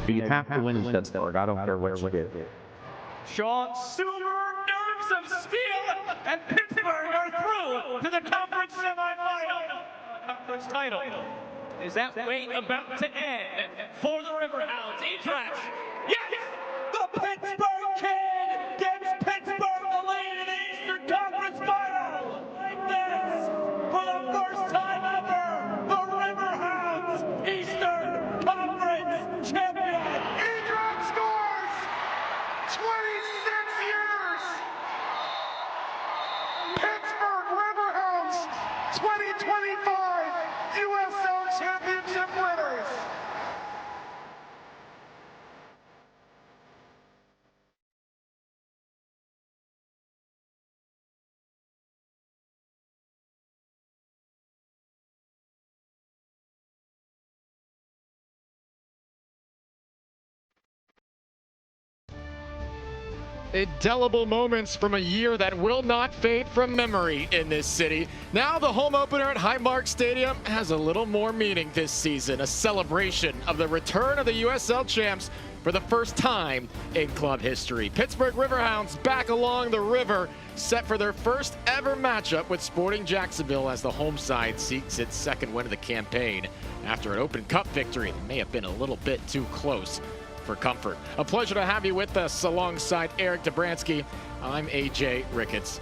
You have to win in Pittsburgh. I don't care what you do. Sean Silver, nerves of steel, and Pittsburgh are through to the conference semifinal. Conference title. Is that wait about to end for the Riverhounds? E-Trash. Yes! The Pittsburgh Kid gives Pittsburgh the lead in the Eastern Conference Final. Like this, for the first time ever, the Riverhounds Eastern Conference champion. E-Trash scores! 26 years! Pittsburgh Riverhounds 2025 USL Championship winners! Indelible moments from a year that will not fade from memory in this city. Now the home opener at Highmark Stadium has a little more meaning this season, a celebration of the return of the USL champs for the first time in club history. Pittsburgh Riverhounds back along the river, set for their first ever matchup with Sporting Jacksonville as the home side seeks its second win of the campaign after an Open Cup victory that may have been a little bit too close for comfort. A pleasure to have you with us alongside Eric Dobransky. I'm AJ Ricketts.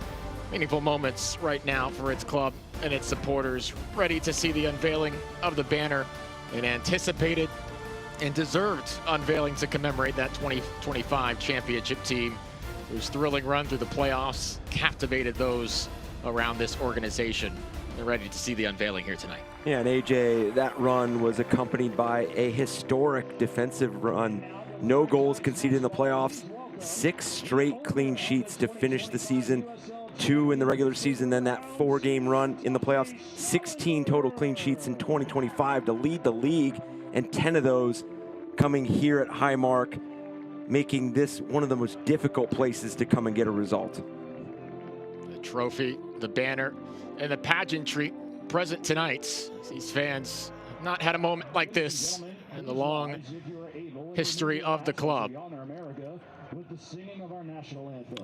Meaningful moments right now for its club and its supporters, ready to see the unveiling of the banner, an anticipated and deserved unveiling to commemorate that 2025 championship team whose thrilling run through the playoffs captivated those around this organization. They're ready to see the unveiling here tonight. Yeah, and AJ, that run was accompanied by a historic defensive run. No goals conceded in the playoffs, 6 straight clean sheets to finish the season, 2 in the regular season, then that 4-game run in the playoffs, 16 total clean sheets in 2025 to lead the league, and 10 of those coming here at Highmark, making this one of the most difficult places to come and get a result. The trophy, the banner, and the pageantry present tonight. These fans have not had a moment like this in the long history of the club.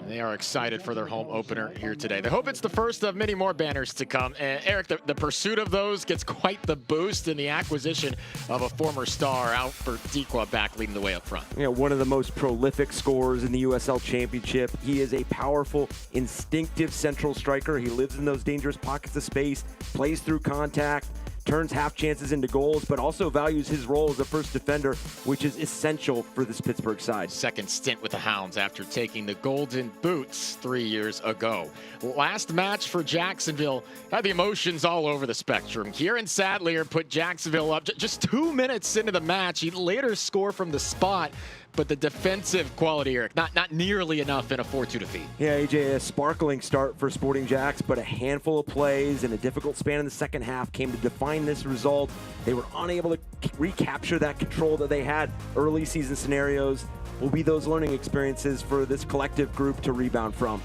They are excited for their home opener here today. They hope it's the first of many more banners to come. And Eric, the pursuit of those gets quite the boost in the acquisition of a former star, Albert Dequa, back leading the way up front. You know, one of the most prolific scorers in the USL Championship. He is a powerful, instinctive central striker. He lives in those dangerous pockets of space, plays through contact, turns half chances into goals, but also values his role as a first defender, which is essential for this Pittsburgh side. Second stint with the Hounds after taking the Golden Boots 3 years ago. Last match for Jacksonville had the emotions all over the spectrum. Kieran Sadlier put Jacksonville up just 2 minutes into the match. He'd later score from the spot, but the defensive quality, Eric, not nearly enough in a 4-2 defeat. Yeah, AJ, a sparkling start for Sporting Jax, but a handful of plays and a difficult span in the second half came to define this result. They were unable to recapture that control that they had. Early season scenarios will be those learning experiences for this collective group to rebound from.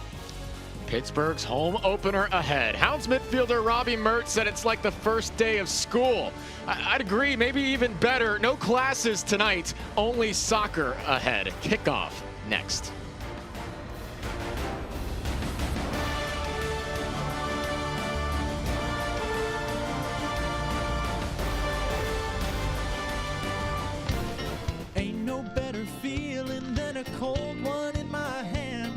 Pittsburgh's home opener ahead. Hounds midfielder Robbie Mertz said it's like the first day of school. I'd agree, maybe even better. No classes tonight, only soccer ahead. Kickoff next. Ain't no better feeling than a cold one in my hand.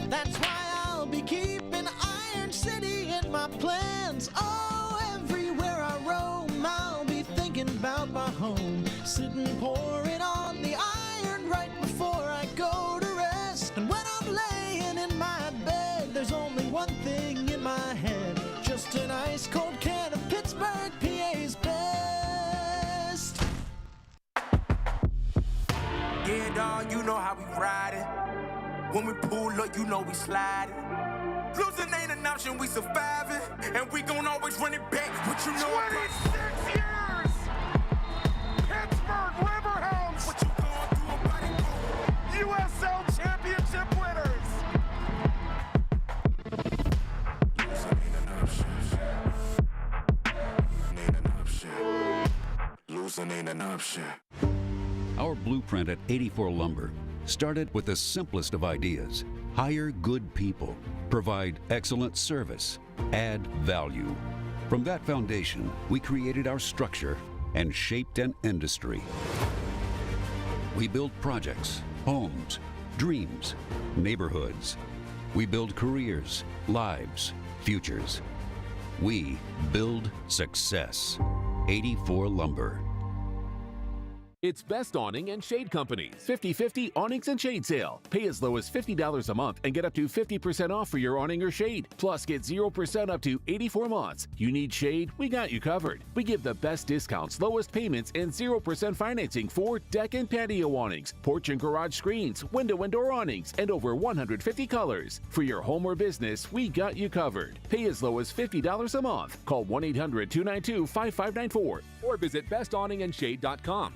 That's why I'll be keeping Iron City in my plans. Oh, everywhere I roam, I'll be thinking about my home. Sitting pouring on the iron right before I go to rest. And when I'm laying in my bed, there's only one thing in my head. Just an ice cold can of Pittsburgh, PA's best. Yeah, dawg, you know how we ride it. When we pull up, you know we slide it. Losing ain't an option, we surviving. And we gon' always run it back. What you know 26 years! Pittsburgh Riverhounds! What you going through about it? USL Championship winners! Losing ain't an option. Losing ain't an option. Our blueprint at 84 Lumber started with the simplest of ideas: hire good people, provide excellent service, add value. From that foundation, we created our structure and shaped an industry. We build projects, homes, dreams, neighborhoods. We build careers, lives, futures. We build success. 84 Lumber. It's Best Awning and Shade Company's 50/50 awnings and shade sale. Pay as low as $50 a month and get up to 50% off for your awning or shade. Plus, get 0% up to 84 months. You need shade? We got you covered. We give the best discounts, lowest payments, and 0% financing for deck and patio awnings, porch and garage screens, window and door awnings, and over 150 colors. For your home or business, we got you covered. Pay as low as $50 a month. Call 1-800-292-5594 or visit bestawningendshade.com.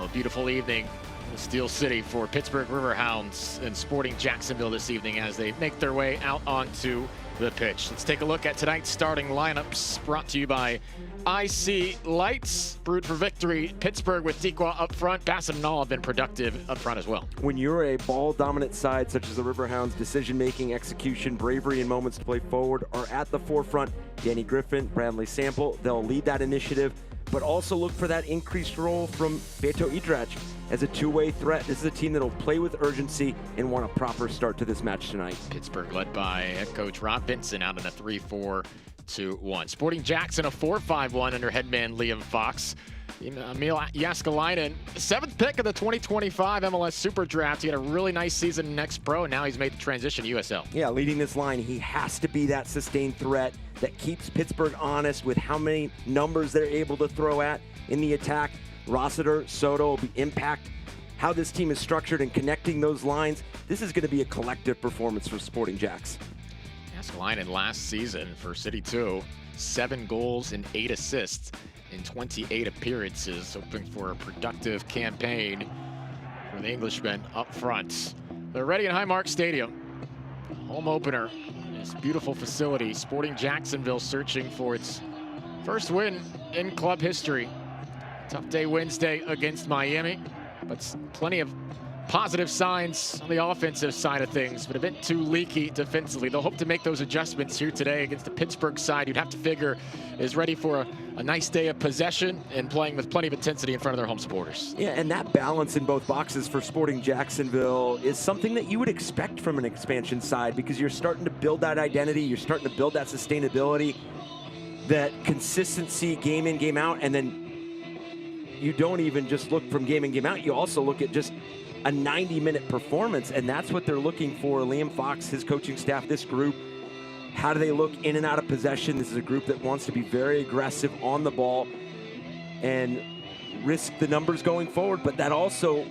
A beautiful evening in Steel City for Pittsburgh Riverhounds and Sporting Jacksonville this evening as they make their way out onto the pitch. Let's take a look at tonight's starting lineups, brought to you by IC Lights. Brewed for victory. Pittsburgh with Dequa up front. Bassett and all have been productive up front as well. When you're a ball-dominant side such as the Riverhounds, decision-making, execution, bravery, and moments to play forward are at the forefront. Danny Griffin, Bradley Sample, they'll lead that initiative, but also look for that increased role from Beto Idrac as a two-way threat. This is a team that will play with urgency and want a proper start to this match tonight. Pittsburgh led by head coach Rob Vinson out in a 3-4-2-1. Sporting Jackson a 4-5-1 under headman Liam Fox. Emil Jaskalainen, 7th pick of the 2025 MLS Super Draft. He had a really nice season in Next Pro, and now he's made the transition to USL. Yeah, leading this line, he has to be that sustained threat that keeps Pittsburgh honest with how many numbers they're able to throw at in the attack. Rossiter, Soto will be impact how this team is structured and connecting those lines. This is going to be a collective performance for Sporting Jacks. Jaskalainen last season for City 2, 7 goals and 8 assists in 28 appearances, hoping for a productive campaign for the Englishmen up front. They're ready at Highmark Stadium. Home opener, this beautiful facility. Sporting Jacksonville searching for its first win in club history. Tough day Wednesday against Miami, but plenty of positive signs on the offensive side of things, but a bit too leaky defensively. They'll hope to make those adjustments here today against the Pittsburgh side. You'd have to figure is ready for a nice day of possession and playing with plenty of intensity in front of their home supporters. Yeah, and that balance in both boxes for Sporting Jacksonville is something that you would expect from an expansion side, because you're starting to build that identity, you're starting to build that sustainability, that consistency game in, game out, and then you don't even just look from game in, game out, you also look at just a 90-minute performance, and that's what they're looking for. Liam Fox, his coaching staff, this group, how do they look in and out of possession? This is a group that wants to be very aggressive on the ball and risk the numbers going forward, but that also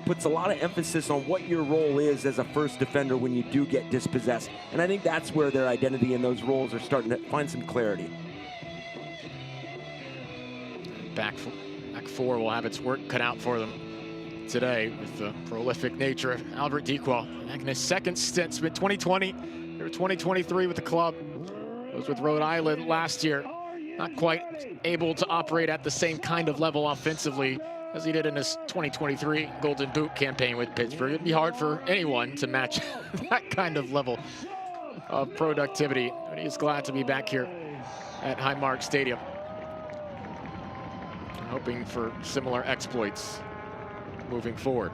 puts a lot of emphasis on what your role is as a first defender when you do get dispossessed. And I think that's where their identity and those roles are starting to find some clarity. Back four will have its work cut out for them today with the prolific nature of Albert Dequa. Back in his second stint, spent 2020 or 2023 with the club. Was with Rhode Island last year. Not quite able to operate at the same kind of level offensively as he did in his 2023 Golden Boot campaign with Pittsburgh. It'd be hard for anyone to match that kind of level of productivity. But he's glad to be back here at Highmark Stadium, hoping for similar exploits moving forward.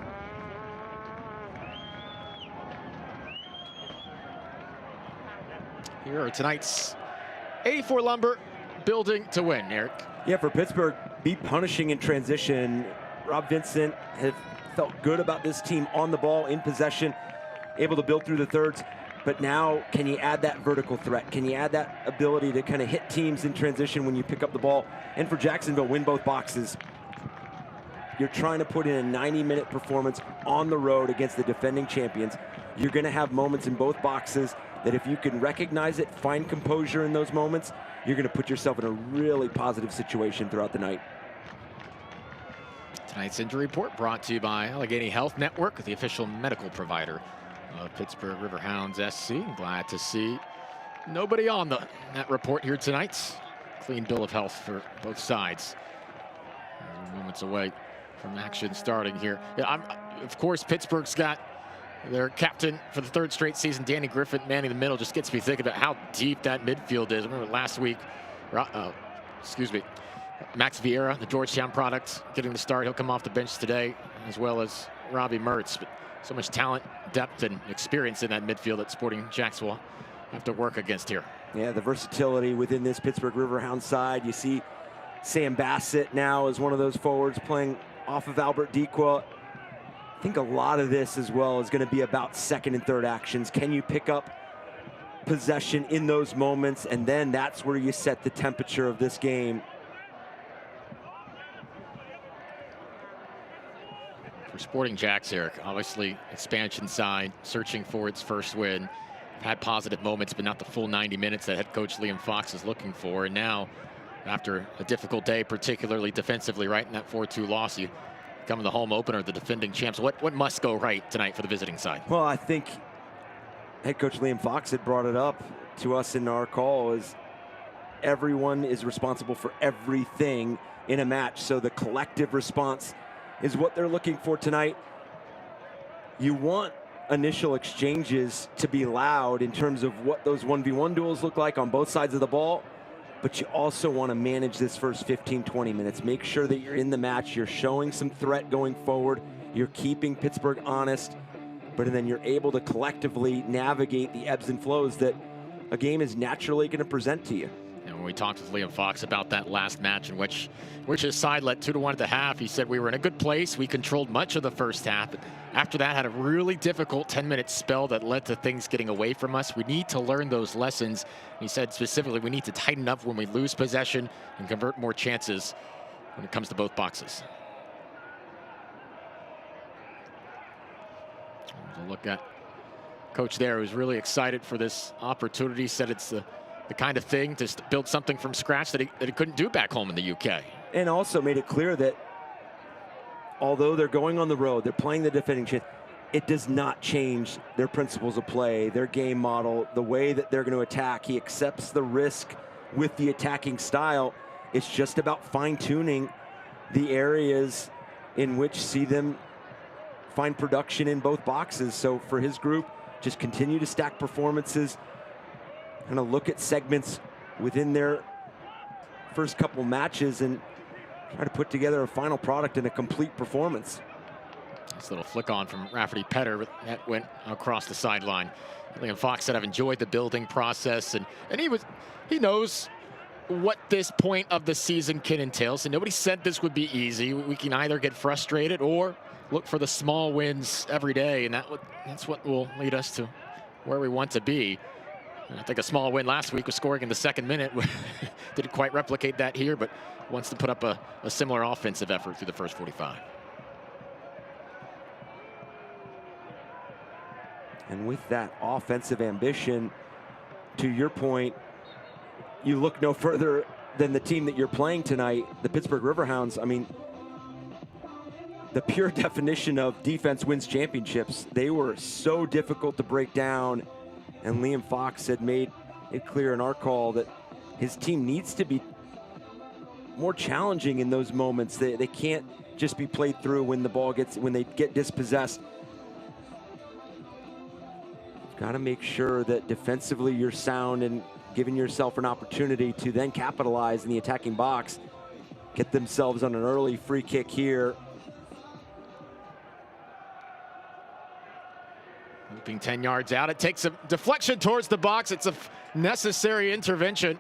Here are tonight's 84 Lumber building to win, Eric. Yeah, for Pittsburgh, be punishing in transition. Rob Vincent has felt good about this team on the ball, in possession, able to build through the thirds. But now, can you add that vertical threat? Can you add that ability to kind of hit teams in transition when you pick up the ball? And for Jacksonville, win both boxes. You're trying to put in a 90-minute performance on the road against the defending champions. You're going to have moments in both boxes that if you can recognize it, find composure in those moments, you're going to put yourself in a really positive situation throughout the night. Tonight's injury report brought to you by Allegheny Health Network, the official medical provider of Pittsburgh Riverhounds SC. Glad to see nobody on that report here tonight. Clean bill of health for both sides. We're moments away from action starting here. Yeah, of course, Pittsburgh's got their captain for the 3rd straight season, Danny Griffin, manning the middle. Just gets me thinking about how deep that midfield is. I remember last week, Max Vieira, the Georgetown product, getting the start. He'll come off the bench today, as well as Robbie Mertz. But so much talent, depth, and experience in that midfield that Sporting JAX will have to work against here. Yeah, the versatility within this Pittsburgh Riverhounds side. You see Sam Bassett now as one of those forwards playing off of Albert Dequa. I think a lot of this as well is going to be about 2nd and 3rd actions. Can you pick up possession in those moments? And then that's where you set the temperature of this game. For Sporting JAX, Eric, obviously expansion side, searching for its first win. Had positive moments, but not the full 90 minutes that head coach Liam Fox is looking for. And now, after a difficult day, particularly defensively, right in that 4-2 loss, you come in the home opener, the defending champs. What must go right tonight for the visiting side? Well, I think head coach Liam Fox had brought it up to us in our call, is everyone is responsible for everything in a match. So the collective response is what they're looking for tonight. You want initial exchanges to be loud in terms of what those 1v1 duels look like on both sides of the ball, but you also want to manage this first 15-20 minutes. Make sure that you're in the match, you're showing some threat going forward, you're keeping Pittsburgh honest, but then you're able to collectively navigate the ebbs and flows that a game is naturally going to present to you. And when we talked with Liam Fox about that last match in which his side led 2-1 at the half, he said we were in a good place. We controlled much of the first half. But after that, had a really difficult 10-minute spell that led to things getting away from us. We need to learn those lessons. He said specifically we need to tighten up when we lose possession and convert more chances when it comes to both boxes. There's a look at coach there who's really excited for this opportunity. Said it's the kind of thing to build something from scratch that he couldn't do back home in the UK. And also made it clear that although they're going on the road, they're playing the defending champ, it does not change their principles of play, their game model, the way that they're going to attack. He accepts the risk with the attacking style. It's just about fine-tuning the areas in which see them find production in both boxes. So for his group, just continue to stack performances, kind of look at segments within their first couple matches and try to put together a final product and a complete performance. Nice little flick on from Rafferty Petter, but that went across the sideline. Liam Fox said, I've enjoyed the building process, and he knows what this point of the season can entail. So nobody said this would be easy. We can either get frustrated or look for the small wins every day, and that's what will lead us to where we want to be. I think a small win last week was scoring in the 2nd minute. Didn't quite replicate that here, but wants to put up a similar offensive effort through the first 45. And with that offensive ambition, to your point, you look no further than the team that you're playing tonight, the Pittsburgh Riverhounds. I mean, the pure definition of defense wins championships. They were so difficult to break down. And Liam Fox had made it clear in our call that his team needs to be more challenging in those moments. They can't just be played through when they get dispossessed. You've got to make sure that defensively you're sound and giving yourself an opportunity to then capitalize in the attacking box. Get themselves on an early free kick here. Looping 10 yards out. It takes a deflection towards the box. It's a necessary intervention.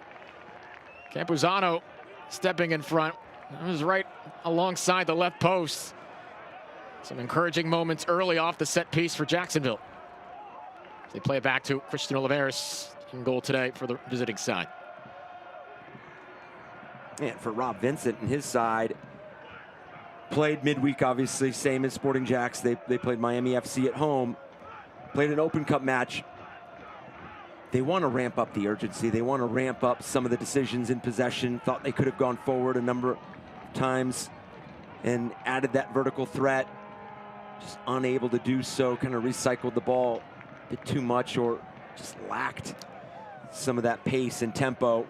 Campuzano stepping in front. That was right alongside the left post. Some encouraging moments early off the set piece for Jacksonville. They play it back to Christian Oliveras in goal today for the visiting side. And for Rob Vincent and his side, played midweek, obviously, same as Sporting JAX. They played Miami FC at home. Played an Open Cup match. They want to ramp up the urgency. They want to ramp up some of the decisions in possession. Thought they could have gone forward a number of times and added that vertical threat. Just unable to do so. Kind of recycled the ball a bit too much or just lacked some of that pace and tempo.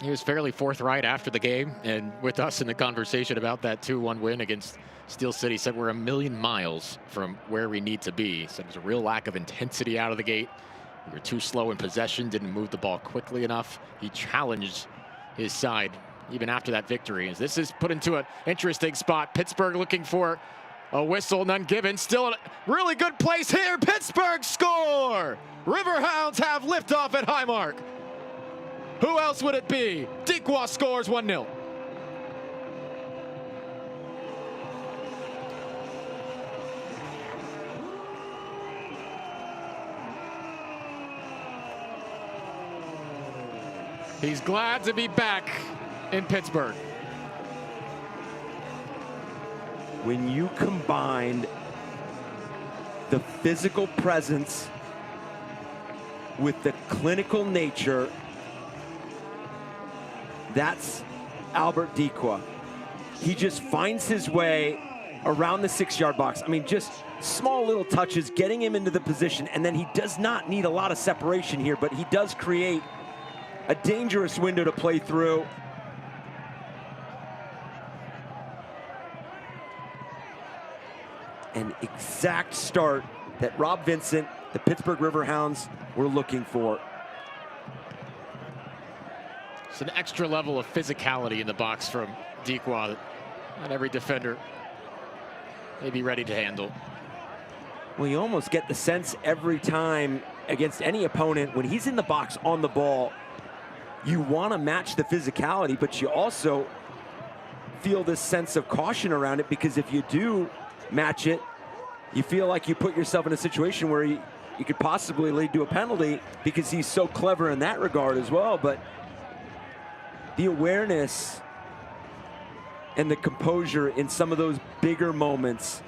He was fairly forthright after the game and with us in the conversation about that 2-1 win against Steel City. Said we're a million miles from where we need to be. Said there's a real lack of intensity out of the gate. We were too slow in possession, didn't move the ball quickly enough. He challenged his side even after that victory. As this is put into an interesting spot. Pittsburgh looking for a whistle, none given. Still a really good place here. Pittsburgh score! Riverhounds have liftoff at Highmark. Who else would it be? Dequa scores 1-0. He's glad to be back in Pittsburgh. When you combined the physical presence with the clinical nature, that's Albert Dequa. He just finds his way around the 6-yard box. I mean, just small little touches, getting him into the position, and then he does not need a lot of separation here, but he does create a dangerous window to play through. An exact start that Rob Vincent, the Pittsburgh Riverhounds, were looking for. It's an extra level of physicality in the box from Dequa that not every defender may be ready to handle. Well, you almost get the sense every time against any opponent, when he's in the box on the ball, you want to match the physicality, but you also feel this sense of caution around it, because if you do match it, you feel like you put yourself in a situation where you could possibly lead to a penalty, because he's so clever in that regard as well. But the awareness and the composure in some of those bigger moments,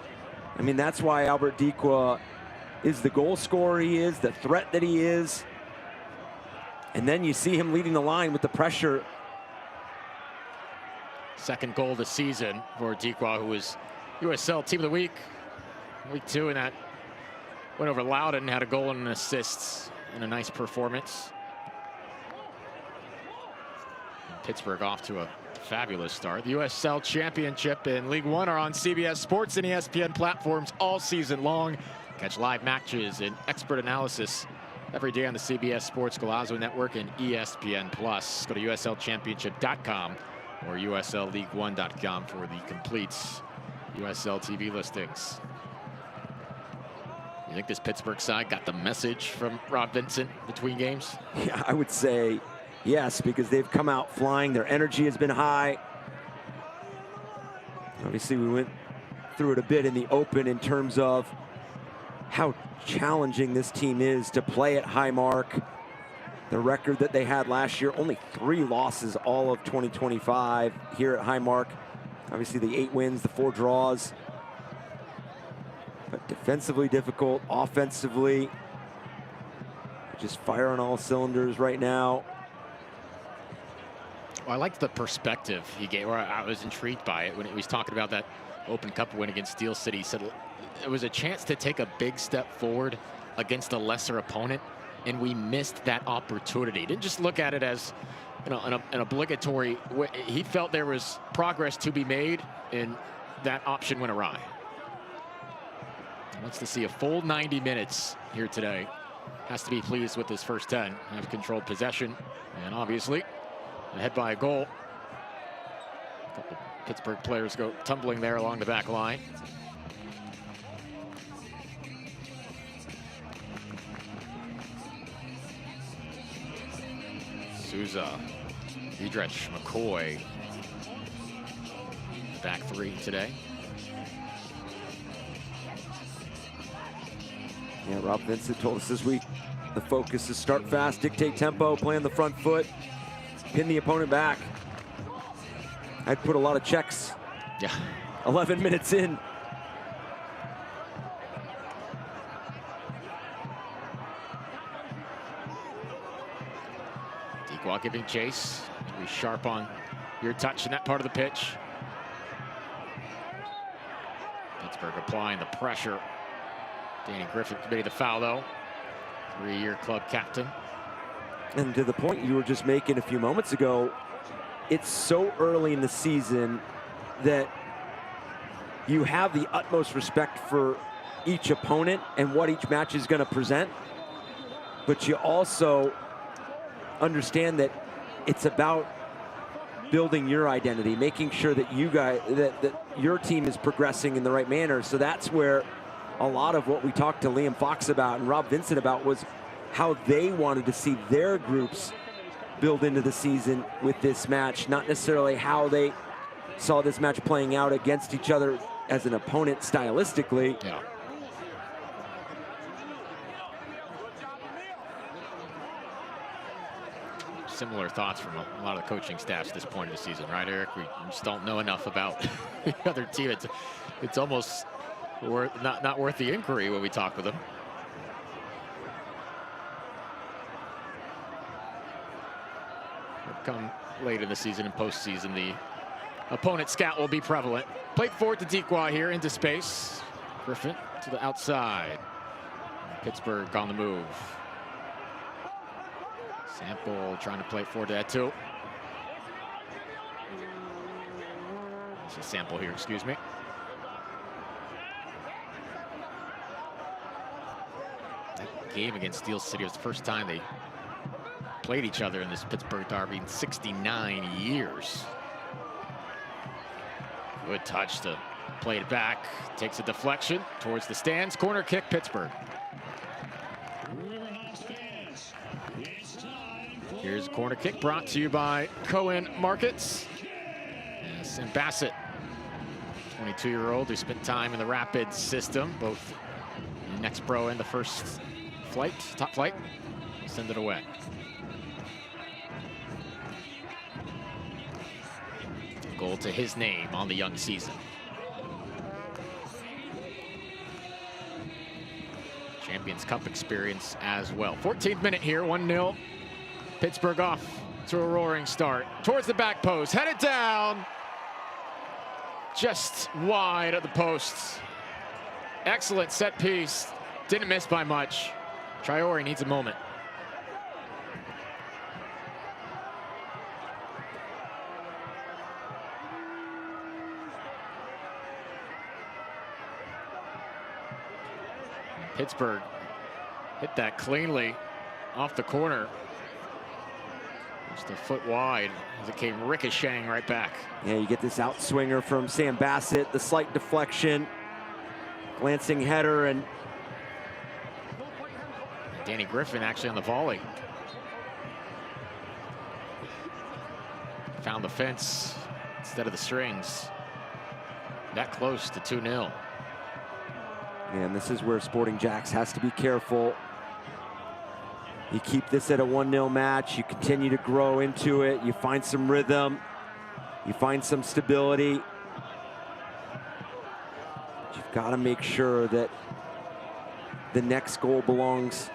I mean, that's why Albert Dequa is the goal scorer he is, the threat that he is. And then you see him leading the line with the pressure. Second goal of the season for Dequa, who was USL Team of the Week, Week 2, and that went over Loudon, had a goal and an assist and a nice performance. Pittsburgh off to a fabulous start. The USL Championship and League One are on CBS Sports and ESPN platforms all season long. Catch live matches and expert analysis every day on the CBS Sports Golazo Network and ESPN Plus. Go to USLChampionship.com or USLLeague1.com for the complete USL TV listings. You think this Pittsburgh side got the message from Rob Vincent between games? Yeah, I would say yes, because they've come out flying. Their energy has been high. Obviously, we went through it a bit in the open in terms of how challenging this team is to play at Highmark. The record that they had last year, only 3 losses all of 2025 here at Highmark. Obviously, the 8 wins, the 4 draws. But defensively difficult, offensively, just fire on all cylinders right now. Well, I liked the perspective he gave, or I was intrigued by it when he was talking about that Open Cup win against Steel City. He said it was a chance to take a big step forward against a lesser opponent, and we missed that opportunity. Didn't just look at it as, you know, an obligatory. He felt there was progress to be made, and that option went awry. Wants to see a full 90 minutes here today. Has to be pleased with his first 10. Have controlled possession, and obviously ahead by a goal. A couple Pittsburgh players go tumbling there along the back line. Souza, Diedrich, McCoy. Back 3 today. Yeah, Rob Vincent told us this week the focus is start fast, dictate tempo, play on the front foot, pin the opponent back. I'd put a lot of checks. Yeah. 11 minutes in. Dequa giving chase. Be sharp on your touch in that part of the pitch. Pittsburgh applying the pressure. Danny Griffin committing the foul, though. 3-year club captain. And to the point you were just making a few moments ago, it's so early in the season that you have the utmost respect for each opponent and what each match is going to present. But you also understand that it's about building your identity, making sure that you guys, that your team is progressing in the right manner. So that's where a lot of what we talked to Liam Fox about and Rob Vincent about was how they wanted to see their groups build into the season with this match, not necessarily how they saw this match playing out against each other as an opponent stylistically. Yeah. Similar thoughts from a lot of the coaching staffs at this point of the season, right, Eric? We just don't know enough about the other team. It's almost not worth the inquiry when we talk with them. Come late in the season and postseason, the opponent scout will be prevalent. Played forward to Dequoy here into space. Griffin to the outside. Pittsburgh on the move. Sample trying to play forward to that too. It's a Sample here, excuse me. That game against Steel City was the first time they played each other in this Pittsburgh derby in 69 years. Good touch to play it back. Takes a deflection towards the stands. Corner kick, Pittsburgh. Here's a corner kick brought to you by Cohen Markets. And Sam Bassett, 22-year-old who spent time in the Rapids system, both next pro and the first flight, top flight. Send it away. Goal to his name on the young season. Champions Cup experience as well. 14th minute here, 1-0. Pittsburgh off to a roaring start. Towards the back post, headed down. Just wide of the post. Excellent set piece. Didn't miss by much. Traore needs a moment. Pittsburgh hit that cleanly off the corner. Just a foot wide as it came ricocheting right back. Yeah, you get this outswinger from Sam Bassett, the slight deflection, glancing header, and Danny Griffin actually on the volley. Found the fence instead of the strings. That close to 2-0. And this is where Sporting JAX has to be careful. You keep this at a 1-0 match, you continue to grow into it, you find some rhythm, you find some stability. But you've got to make sure that the next goal belongs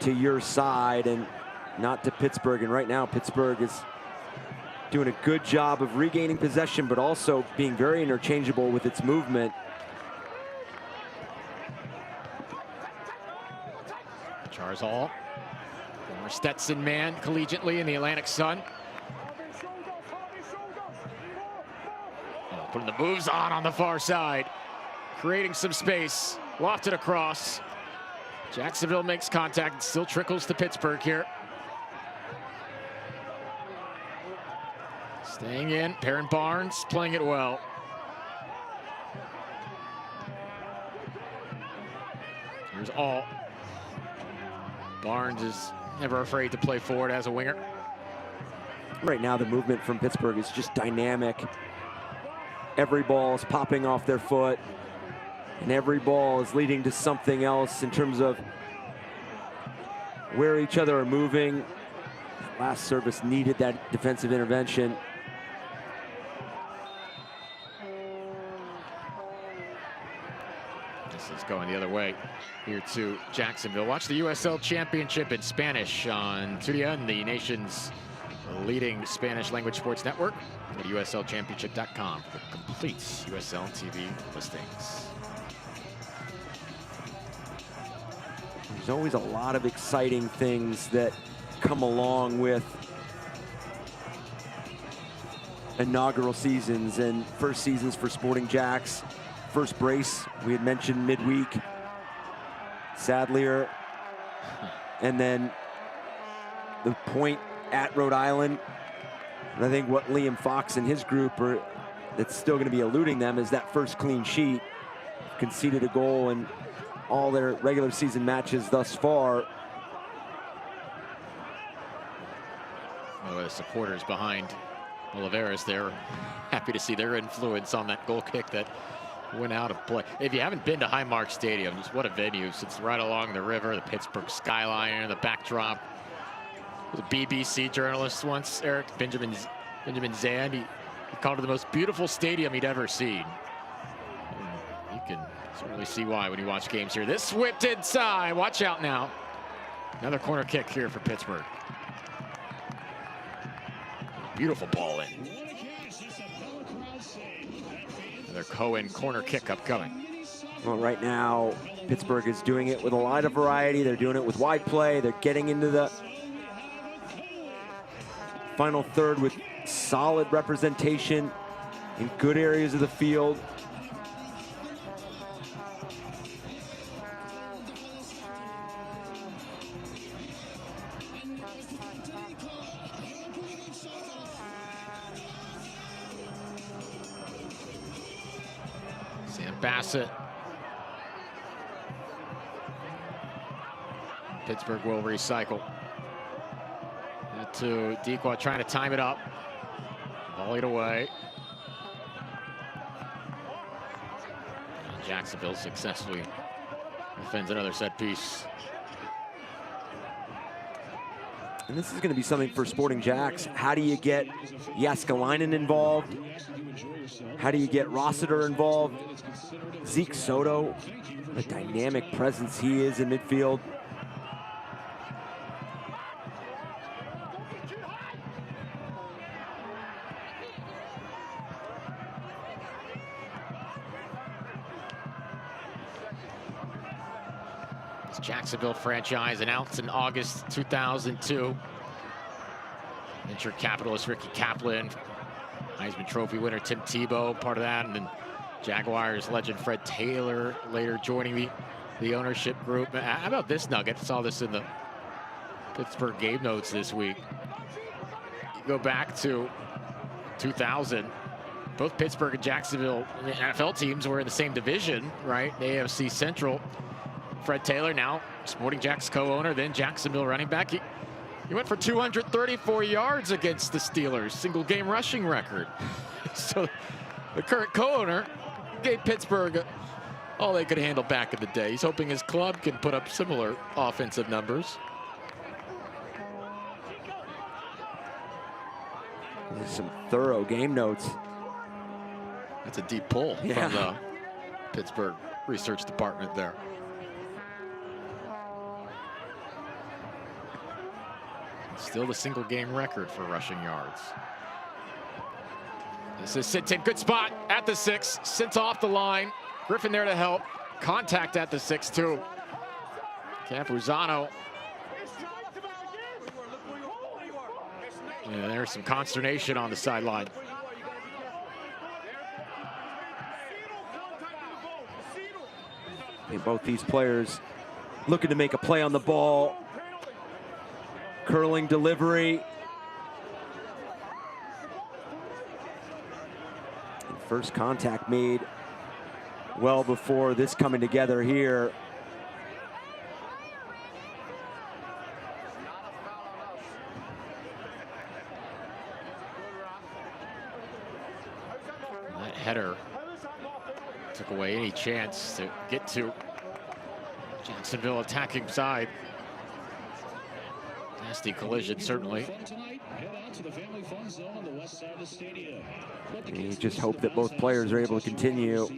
to your side and not to Pittsburgh. And right now, Pittsburgh is doing a good job of regaining possession, but also being very interchangeable with its movement. Charzal, former Stetson man collegiately in the Atlantic Sun. Oh, putting the moves on the far side, creating some space, lofted across. Jacksonville makes contact, and still trickles to Pittsburgh here. Staying in, Perrin Barnes playing it well. Here's All. Barnes is never afraid to play forward as a winger. Right now, the movement from Pittsburgh is just dynamic. Every ball is popping off their foot, and every ball is leading to something else in terms of where each other are moving. Last service needed that defensive intervention. This is going the other way here to Jacksonville. Watch the USL Championship in Spanish on Tudian, the nation's leading Spanish language sports network. Go to USLChampionship.com for complete USL TV listings. There's always a lot of exciting things that come come along with inaugural seasons and first seasons for Sporting JAX. First brace, we had mentioned midweek. Sadlier, and then the point at Rhode Island. And I think what Liam Fox and his group are, that's still going to be eluding them, is that first clean sheet. Conceded a goal in all their regular season matches thus far. Well, the supporters behind Oliveras, they're happy to see their influence on that goal kick that went out of play. If you haven't been to Highmark Stadium, just what a venue. It's right along the river, the Pittsburgh skyline, the backdrop. The BBC journalist once, Eric Benjamin Zand, he called it the most beautiful stadium he'd ever seen. And you can certainly see why when you watch games here. This whipped inside. Watch out now. Another corner kick here for Pittsburgh. Beautiful ball in. Another Cohen corner kick upcoming. Well, right now, Pittsburgh is doing it with a lot of variety. They're doing it with wide play. They're getting into the final third with solid representation in good areas of the field. Sam Bassett. Pittsburgh will recycle. To Dequa trying to time it up. Volleyed away. And Jacksonville successfully defends another set piece. And this is going to be something for Sporting JAX. How do you get Jaskalainen involved? How do you get Rossiter involved? Zeke Soto, the dynamic presence he is in midfield. Jacksonville franchise announced in August 2002. Venture capitalist Ricky Kaplan, Heisman Trophy winner Tim Tebow, part of that, and then Jaguars legend Fred Taylor later joining the ownership group. How about this nugget? Saw this in the Pittsburgh game notes this week. You go back to 2000. Both Pittsburgh and Jacksonville NFL teams were in the same division, right? The AFC Central. Fred Taylor, now Sporting JAX co-owner, then Jacksonville running back. He went for 234 yards against the Steelers, single game rushing record. So the current co-owner gave Pittsburgh all they could handle back in the day. He's hoping his club can put up similar offensive numbers. There's some thorough game notes. That's a deep pull from the Pittsburgh research department there. Still the single game record for rushing yards. This is Sinton, good spot at the 6, sent off the line. Griffin there to help. Contact at the 6 too. Campuzano. Yeah, there's some consternation on the sideline. And both these players looking to make a play on the ball. Curling delivery. And first contact made well before this coming together here. That header took away any chance to get to Jacksonville attacking side. Nasty collision, certainly. You just hope that both players are able to continue.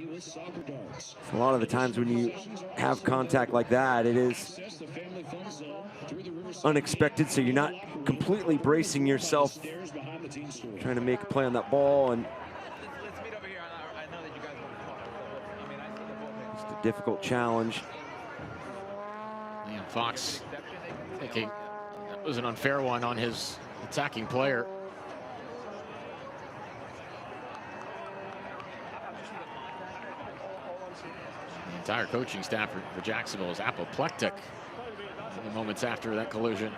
A lot of the times when you have contact like that, it is unexpected, so you're not completely bracing yourself, trying to make a play on that ball, and it's a difficult challenge. Liam Fox taking was an unfair one on his attacking player. The entire coaching staff for Jacksonville is apoplectic in the moments after that collision.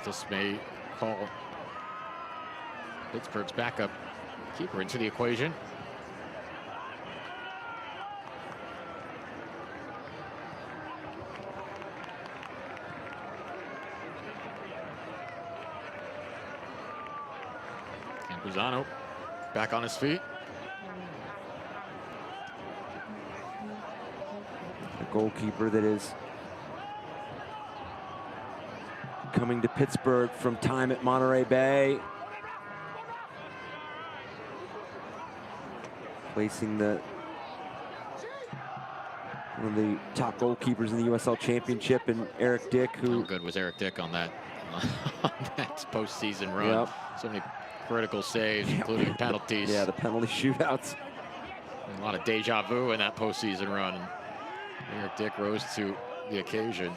This may call Pittsburgh's backup keeper into the equation. Campuzano back on his feet. The goalkeeper that is coming to Pittsburgh from time at Monterey Bay. Placing one of the top goalkeepers in the USL Championship, and Eric Dick, who... How good was Eric Dick on that, postseason run? Yep. So many critical saves, including penalties. Yeah, the penalty shootouts. A lot of deja vu in that postseason run. And Eric Dick rose to the occasion.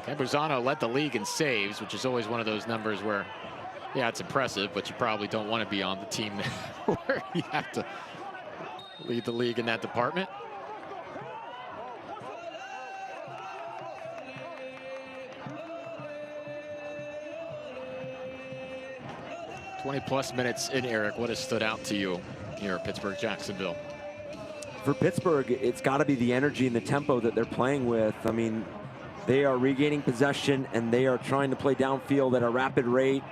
Campuzano led the league in saves, which is always one of those numbers where, yeah, it's impressive, but you probably don't want to be on the team where you have to lead the league in that department. +20 minutes in, Eric. What has stood out to you here at Pittsburgh-Jacksonville? For Pittsburgh, it's got to be the energy and the tempo that they're playing with. I mean, they are regaining possession and they are trying to play downfield at a rapid rate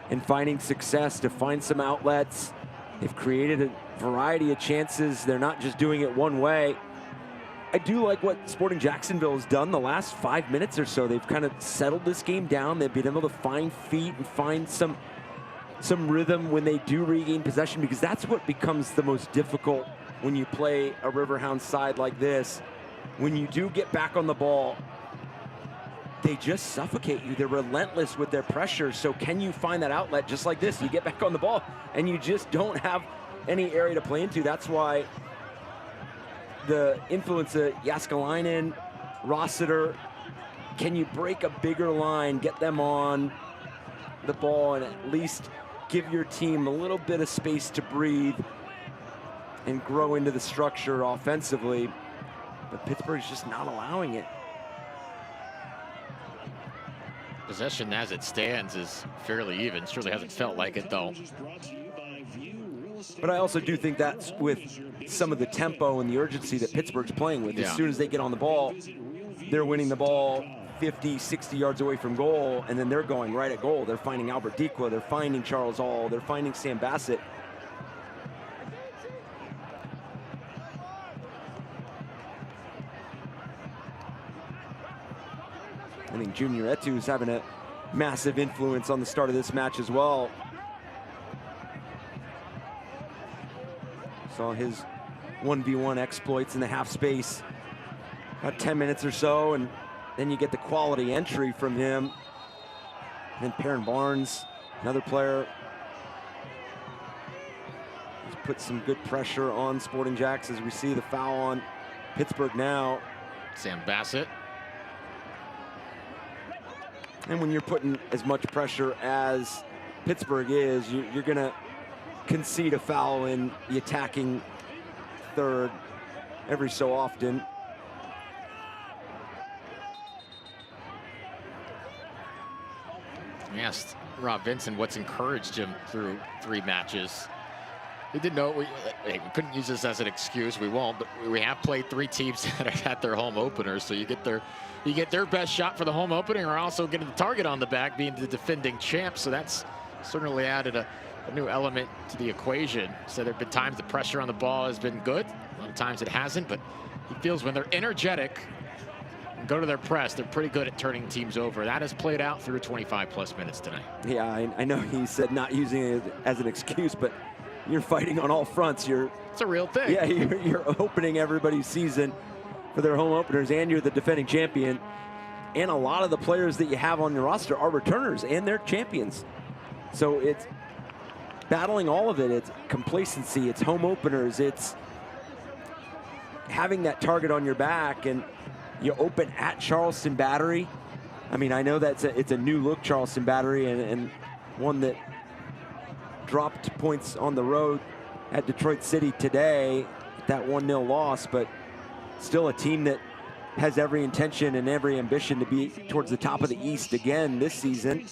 and finding success to find some outlets. They've created a variety of chances. They're not just doing it one way. I do like what Sporting Jacksonville has done the last 5 minutes or so. They've kind of settled this game down. They've been able to find feet and find some rhythm when they do regain possession, because that's what becomes the most difficult when you play a Riverhounds side like this. When you do get back on the ball, they just suffocate you. They're relentless with their pressure. So can you find that outlet just like this? You get back on the ball and you just don't have any area to play into. That's why the influence of Jaskalainen, Rossiter, can you break a bigger line, get them on the ball, and at least give your team a little bit of space to breathe and grow into the structure offensively. But Pittsburgh's just not allowing it. Possession as it stands is fairly even. Surely hasn't felt like it, though. But I also do think that's with some of the tempo and the urgency that Pittsburgh's playing with. As soon as they get on the ball, they're winning the ball 50, 60 yards away from goal, and then they're going right at goal. They're finding Albert Dikwa, they're finding Charles Hall, they're finding Sam Bassett. I think Junior Etu is having a massive influence on the start of this match as well. Saw his 1v1 exploits in the half space about 10 minutes or so, and then you get the quality entry from him. And then Perrin Barnes, another player, has put some good pressure on Sporting Jacks as we see the foul on Pittsburgh now. Sam Bassett. And when you're putting as much pressure as Pittsburgh is, you're going to concede a foul in the attacking third every so often. I asked Rob Vincent what's encouraged him through 3 matches. He didn't know we couldn't use this as an excuse. We won't, but we have played 3 teams that are at their home openers, so you get their best shot for the home opening, or also getting the target on the back, being the defending champs. So that's certainly added a new element to the equation. So there have been times the pressure on the ball has been good, a lot of times it hasn't, but he feels when they're energetic and go to their press, they're pretty good at turning teams over. That has played out through 25+ minutes tonight. Yeah, I know he said not using it as an excuse, but you're fighting on all fronts. It's a real thing. Yeah, you're opening everybody's season for their home openers, and you're the defending champion. And a lot of the players that you have on your roster are returners, and they're champions. So it's battling all of it. It's complacency, it's home openers, it's having that target on your back, and you open at Charleston Battery. I mean, I know it's a new look Charleston Battery, and one that dropped points on the road at Detroit City today, that 1-0 loss, but still a team that has every intention and every ambition to be towards the top of the East again this season.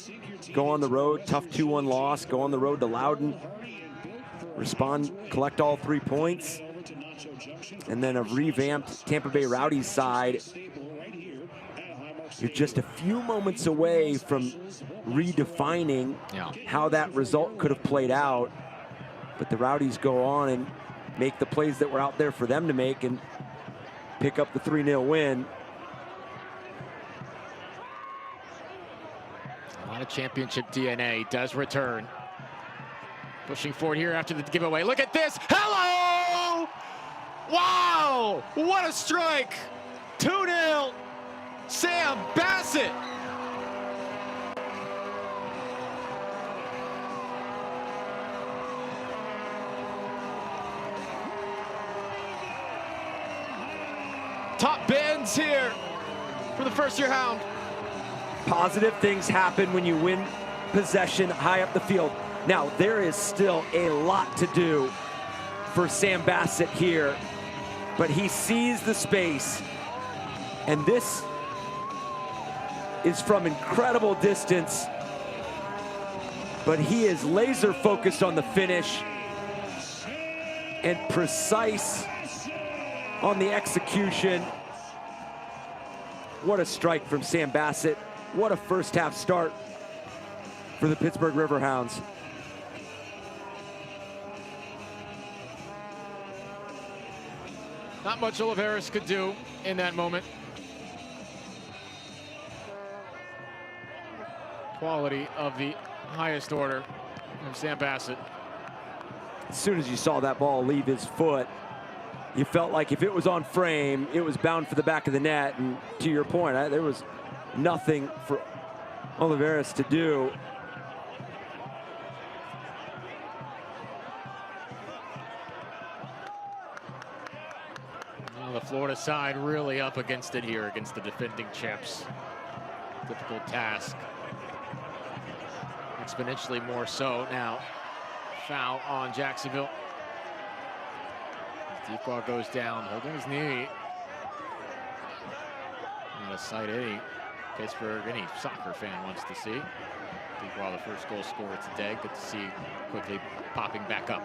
Go on the road, tough 2-1 loss, go on the road to Loudoun, respond, collect all 3 points, and then a revamped Tampa Bay Rowdies side. You're just a few moments away from redefining how that result could have played out, but the Rowdies go on and make the plays that were out there for them to make and pick up the 3-0 win. A lot of championship DNA does return. Pushing forward here after the giveaway. Look at this. Hello! Wow! What a strike! 2-0. Sam Bassett. Top bends here for the first-year Hound. Positive things happen when you win possession high up the field. Now, there is still a lot to do for Sam Bassett here, but he sees the space, and this is from incredible distance, but he is laser focused on the finish and precise on the execution. What a strike from Sam Bassett. What a first half start for the Pittsburgh Riverhounds. Not much Oliveris could do in that moment. Quality of the highest order from Sam Bassett. As soon as you saw that ball leave his foot, you felt like if it was on frame, it was bound for the back of the net. And to your point, there was nothing for Oliveris to do. Well, the Florida side really up against it here against the defending champs. Difficult task. Exponentially more so now. Foul on Jacksonville. Deepwater goes down, holding his knee. Not a sight any Pittsburgh, any soccer fan wants to see. Deepwater, the first goal scorer today. Good to see quickly popping back up.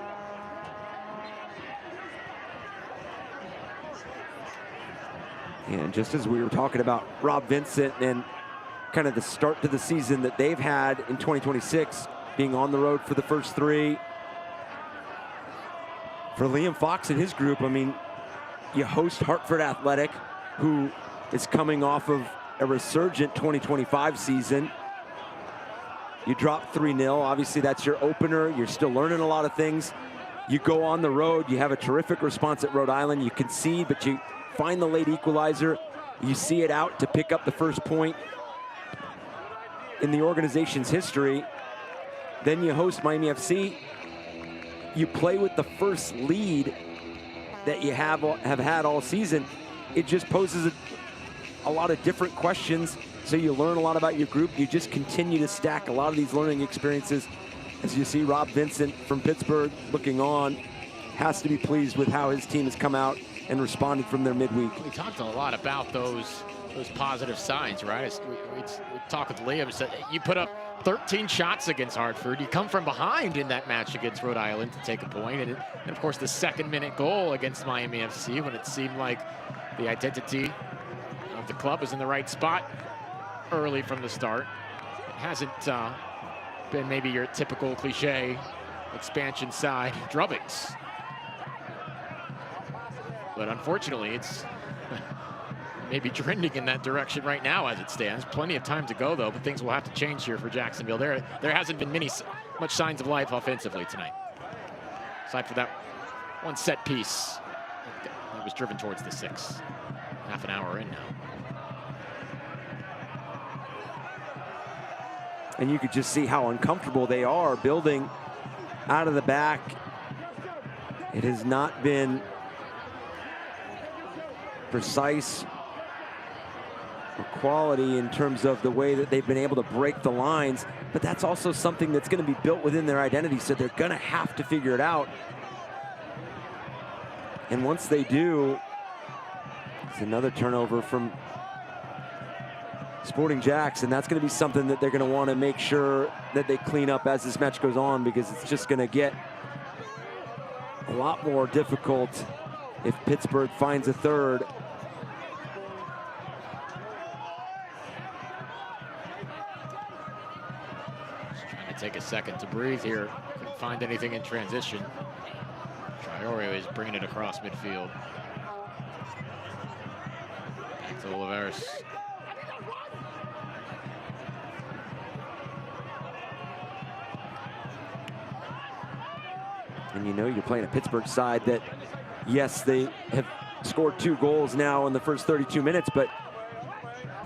And just as we were talking about Rob Vincent and kind of the start to the season that they've had in 2026, being on the road for the first 3. For Liam Fox and his group, I mean, you host Hartford Athletic, who is coming off of a resurgent 2025 season. You drop 3-0, obviously that's your opener. You're still learning a lot of things. You go on the road, you have a terrific response at Rhode Island. You concede, but you find the late equalizer. You see it out to pick up the first point in the organization's history. Then you host Miami FC. You play with the first lead that you have had all season. It just poses a lot of different questions. So you learn a lot about your group. You just continue to stack a lot of these learning experiences. As you see Rob Vincent from Pittsburgh looking on, has to be pleased with how his team has come out and responded from their midweek. We talked a lot about those positive signs, right? We talked with Liam, said you put up 13 shots against Hartford. You come from behind in that match against Rhode Island to take a point. And of course, the second-minute goal against Miami FC when it seemed like the identity of the club was in the right spot early from the start. It hasn't been maybe your typical cliche expansion side drubbings. But unfortunately, it's maybe trending in that direction right now as it stands. Plenty of time to go, though, but things will have to change here for Jacksonville. There hasn't been much signs of life offensively tonight. Aside for that one set piece that was driven towards the 6. Half an hour in now. And you could just see how uncomfortable they are building out of the back. It has not been precise or quality in terms of the way that they've been able to break the lines, but that's also something that's going to be built within their identity, so they're going to have to figure it out. And once they do, it's another turnover from Sporting JAX, and that's going to be something that they're going to want to make sure that they clean up as this match goes on, because it's just going to get a lot more difficult if Pittsburgh finds a third. Just trying to take a second to breathe here. Couldn't find anything in transition. Traore is bringing it across midfield. Back to Oliveris. And you know you're playing a Pittsburgh side that, yes, they have scored 2 goals now in the first 32 minutes, but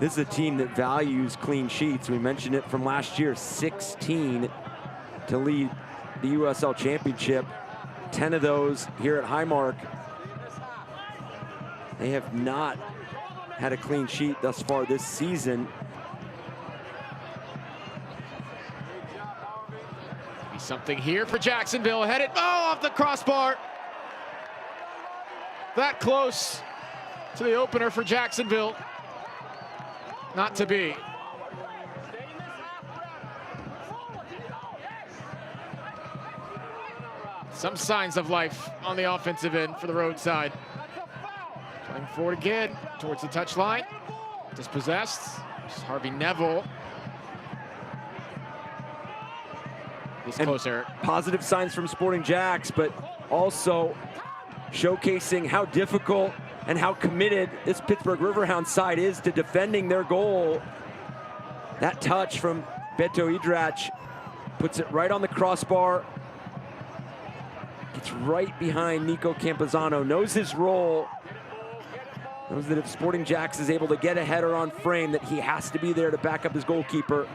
this is a team that values clean sheets. We mentioned it from last year, 16 to lead the USL Championship, 10 of those here at Highmark. They have not had a clean sheet thus far this season. Something here for Jacksonville, headed off the crossbar. That close to the opener for Jacksonville. Not to be. Some signs of life on the offensive end for the roadside. Playing forward again towards the touchline. Dispossessed. This is Harvey Neville. He's closer. Positive signs from Sporting JAX, but also showcasing how difficult and how committed this Pittsburgh Riverhounds side is to defending their goal. That touch from Beto Idrac puts it right on the crossbar. Gets right behind Nico Campuzano, knows his role. Knows that if Sporting JAX is able to get a header on frame, that he has to be there to back up his goalkeeper.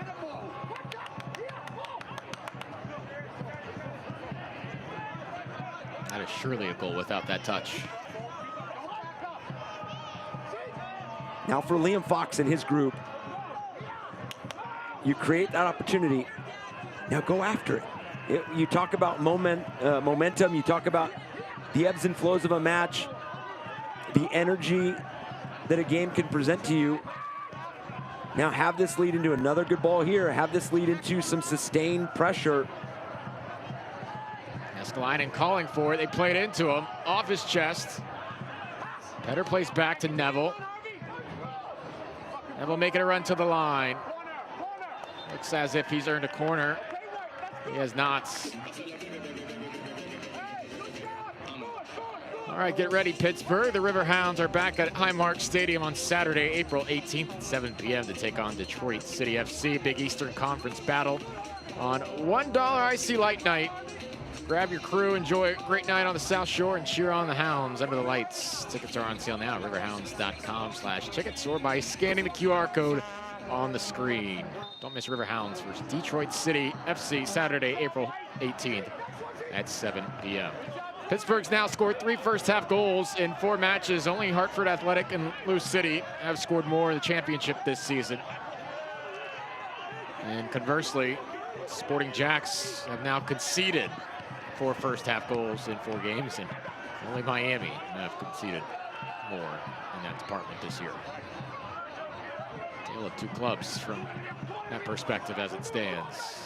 That is surely a goal without that touch. Now for Liam Fox and his group, you create that opportunity. Now go after it. You talk about momentum, you talk about the ebbs and flows of a match, the energy that a game can present to you. Now have this lead into another good ball here, have this lead into some sustained pressure. Escalainen calling for it. They played into him, off his chest. Better plays back to Neville. Neville making a run to the line. Looks as if he's earned a corner. He has not. All right, get ready, Pittsburgh. The Riverhounds are back at Highmark Stadium on Saturday, April 18th at 7 p.m. to take on Detroit City FC. Big Eastern Conference battle on $1 IC Light Night. Grab your crew, enjoy a great night on the South Shore, and cheer on the Hounds under the lights. Tickets are on sale now at riverhounds.com/tickets or by scanning the QR code on the screen. Don't miss Riverhounds versus Detroit City FC Saturday, April 18th at 7 p.m. Pittsburgh's now scored 3 first-half goals in 4 matches. Only Hartford Athletic and Lewis City have scored more in the championship this season. And conversely, Sporting JAX have now conceded 4 first-half goals in 4 games, and only Miami have conceded more in that department this year. Tale of 2 clubs from that perspective as it stands.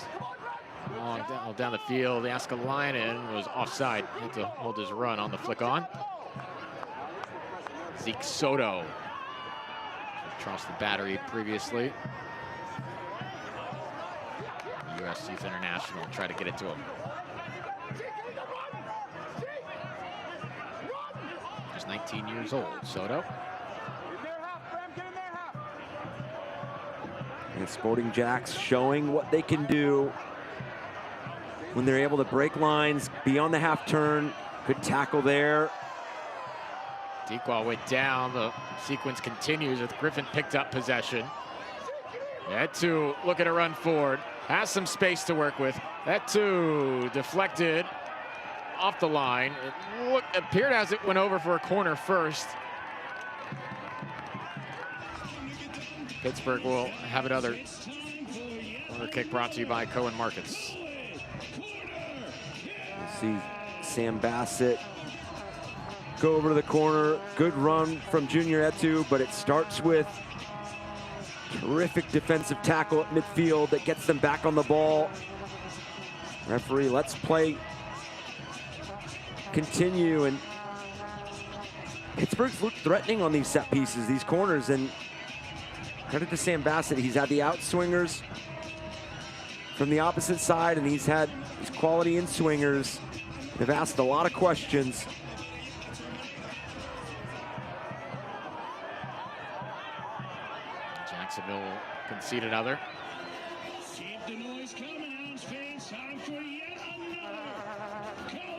Long down the field, Escalainen was offside. Had to hold his run on the flick on. Zeke Soto across the battery previously. US Youth International try to get it to him. Just 19 years old, Soto. And Sporting JAX showing what they can do when they're able to break lines beyond the half turn. Good tackle there. Dequal went down. The sequence continues with Griffin picked up possession. That too, look at a run forward. Has some space to work with. That too, deflected off the line. It appeared as it went over for a corner first. Pittsburgh will have another corner kick brought to you by Cohen Markets. We'll see Sam Bassett go over to the corner. Good run from Junior Etu, but it starts with terrific defensive tackle at midfield that gets them back on the ball. Referee, let's play continue, and Pittsburgh's looked threatening on these set pieces, these corners, and credit to Sam Bassett. He's had the outswingers from the opposite side, and he's had his quality in swingers. They've asked a lot of questions. Jacksonville will concede another. Keep the noise coming, Hounds fans. Time for yet another Cohen corner.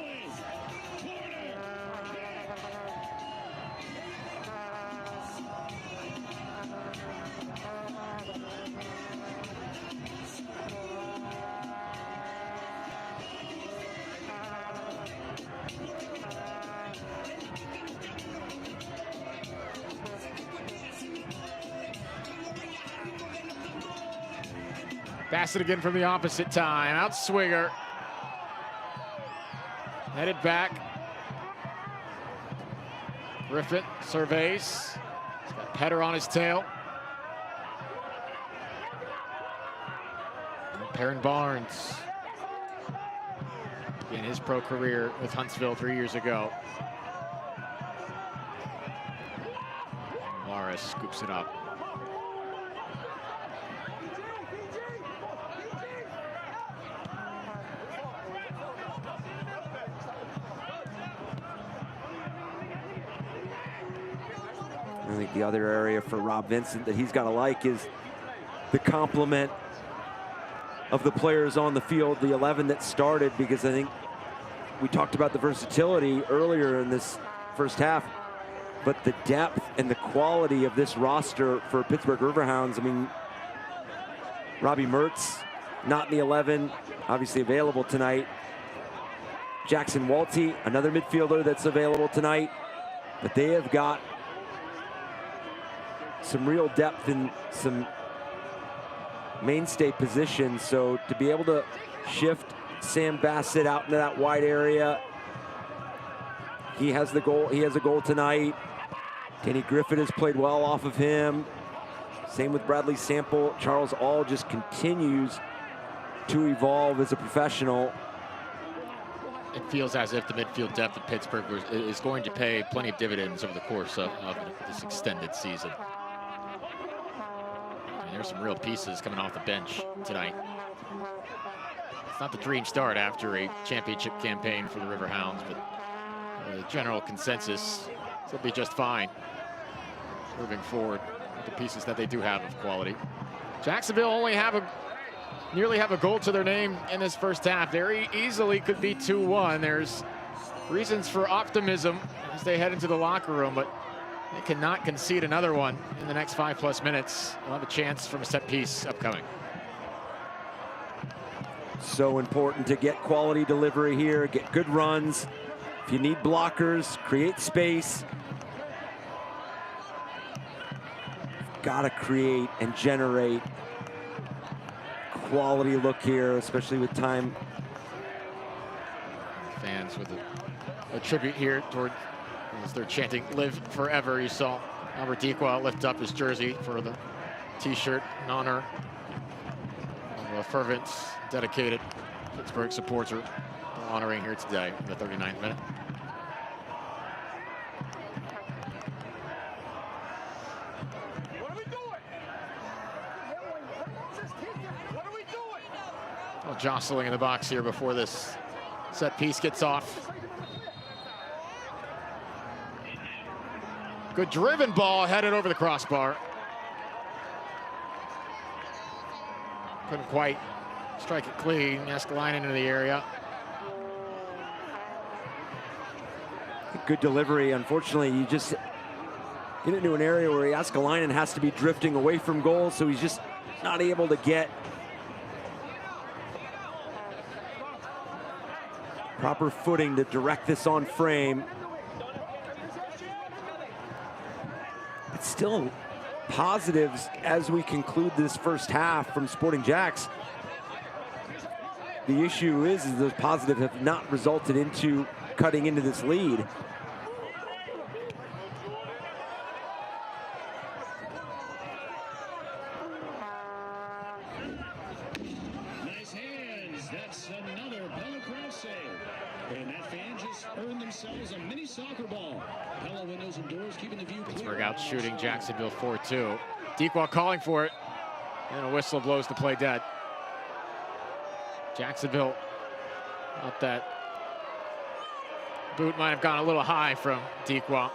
Bassett again from the opposite time. Outswinger. Headed back. Griffin surveys. He's got Petter on his tail. Perrin Barnes. In his pro career with Huntsville 3 years ago. Morris scoops it up. I think the other area for Rob Vincent that he's got to like is the complement of the players on the field, the 11 that started, because I think we talked about the versatility earlier in this first half, but the depth and the quality of this roster for Pittsburgh Riverhounds. I mean, Robbie Mertz, not in the 11, obviously available tonight. Jackson Walty, another midfielder that's available tonight, but they have got some real depth in some mainstay positions. So to be able to shift Sam Bassett out into that wide area, he has the goal. He has a goal tonight. Kenny Griffith has played well off of him. Same with Bradley Sample. Charles All just continues to evolve as a professional. It feels as if the midfield depth of Pittsburgh is going to pay plenty of dividends over the course of this extended season. And there's some real pieces coming off the bench tonight. It's not the dream start after a championship campaign for the Riverhounds, but the general consensus is they'll be just fine moving forward with the pieces that they do have of quality. Jacksonville only nearly have a goal to their name in this first half. Very easily could be 2-1. There's reasons for optimism as they head into the locker room, but they cannot concede another one in the next 5+ minutes. They'll have a chance from a set piece upcoming. So important to get quality delivery here, get good runs. If you need blockers, create space. Gotta create and generate quality look here, especially with time. Fans with a tribute here toward, as they're chanting "Live Forever." You saw Albert Dequa lift up his jersey for the t-shirt in honor of a fervent, dedicated Pittsburgh supporter honoring here today in the 39th minute. Jostling in the box here before this set piece gets off. Good driven ball headed over the crossbar. Couldn't quite strike it clean. Escalainen into the area. Good delivery. Unfortunately, you just get into an area where Escalainen has to be drifting away from goal, so he's just not able to get proper footing to direct this on frame. But still, positives as we conclude this first half from Sporting JAX. The issue is those positives have not resulted into cutting into this lead. Nice hands. That's another Pella cross save. And that fan just earned themselves a mini soccer ball. Pella windows and doors keeping the view clear. Pittsburgh out shooting Jacksonville 4-2. Dequan calling for it. And a whistle blows the play dead. Jacksonville, not that boot might have gone a little high from Dequan.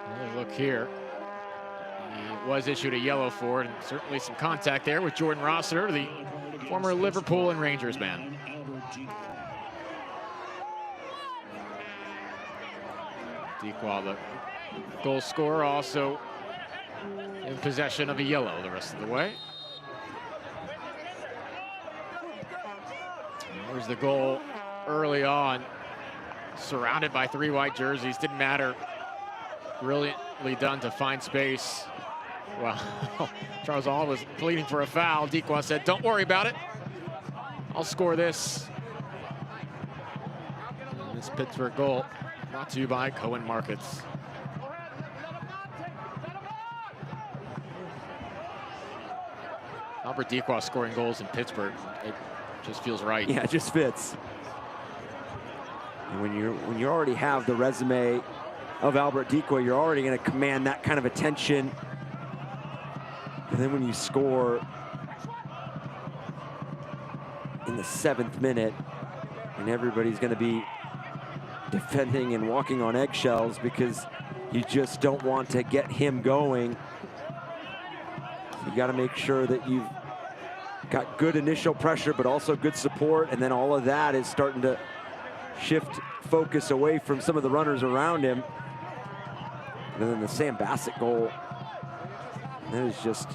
Another look here. He was issued a yellow for it, and certainly some contact there with Jordan Rossiter, the former Liverpool and Rangers man. Dequan, the goal scorer, also in possession of a yellow the rest of the way. There's the goal early on. Surrounded by 3 white jerseys, didn't matter. Brilliantly done to find space. Well, Charles Hall was pleading for a foul. Dequan said, "Don't worry about it. I'll score this." And this Pittsburgh goal brought to you by Cohen Markets. Albert Dequan scoring goals in Pittsburgh. It just feels right. Yeah, it just fits. And when you already have the resume of Albert Dequan, you're already going to command that kind of attention. And then when you score in the 7th minute, and everybody's going to be defending and walking on eggshells because you just don't want to get him going. You got to make sure that you've got good initial pressure, but also good support, and then all of that is starting to shift focus away from some of the runners around him. And then the Sam Bassett goal, that is just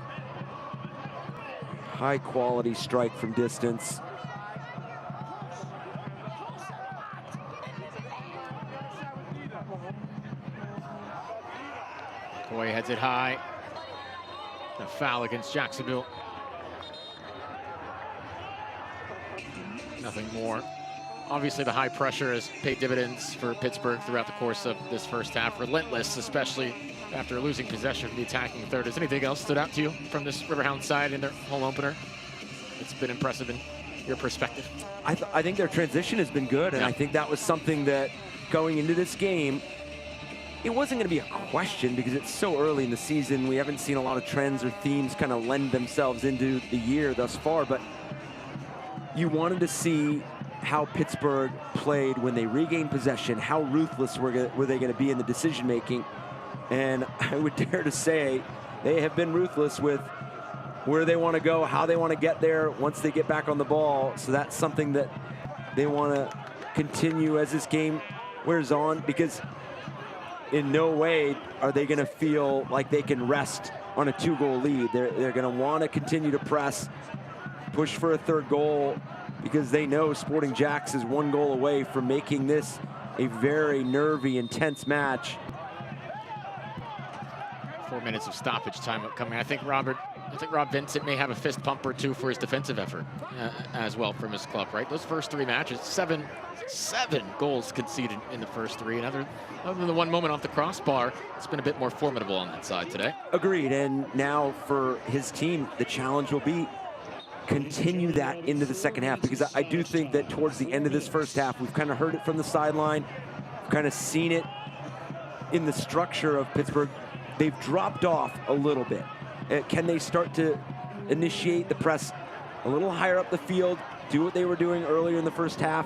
high quality strike from distance. Boy heads it high. A foul against Jacksonville. Nothing more. Obviously, the high pressure has paid dividends for Pittsburgh throughout the course of this first half. Relentless, especially after losing possession of the attacking third. Has anything else stood out to you from this Riverhounds side in their home opener? It's been impressive in your perspective. I think their transition has been good, and I think that was something that going into this game, it wasn't going to be a question because it's so early in the season. We haven't seen a lot of trends or themes kind of lend themselves into the year thus far, but you wanted to see how Pittsburgh played when they regained possession. How ruthless were they going to be in the decision making? And I would dare to say they have been ruthless with where they want to go, how they want to get there once they get back on the ball. So that's something that they want to continue as this game wears on, because in no way are they going to feel like they can rest on a 2-goal lead. They're going to want to continue to press, push for a third goal, because they know Sporting JAX is 1 goal away from making this a very nervy, intense match. 4 minutes of stoppage time upcoming. I think Rob Vincent may have a fist pump or two for his defensive effort as well from his club, right? Those first 3 matches, seven goals conceded in the first 3. And other than the one moment off the crossbar, it's been a bit more formidable on that side today. Agreed. And now for his team, the challenge will be continue that into the second half, because I do think that towards the end of this first half, we've kind of heard it from the sideline, we've kind of seen it in the structure of Pittsburgh. They've dropped off a little bit. Can they start to initiate the press a little higher up the field, do what they were doing earlier in the first half,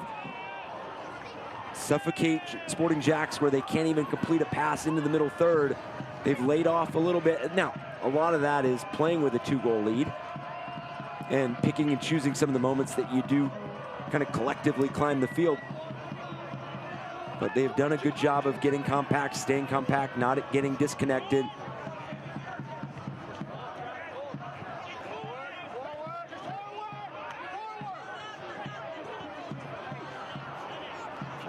suffocate Sporting JAX where they can't even complete a pass into the middle third? They've laid off a little bit. Now, a lot of that is playing with a 2-goal lead and picking and choosing some of the moments that you do kind of collectively climb the field. But they've done a good job of getting compact, staying compact, not getting disconnected.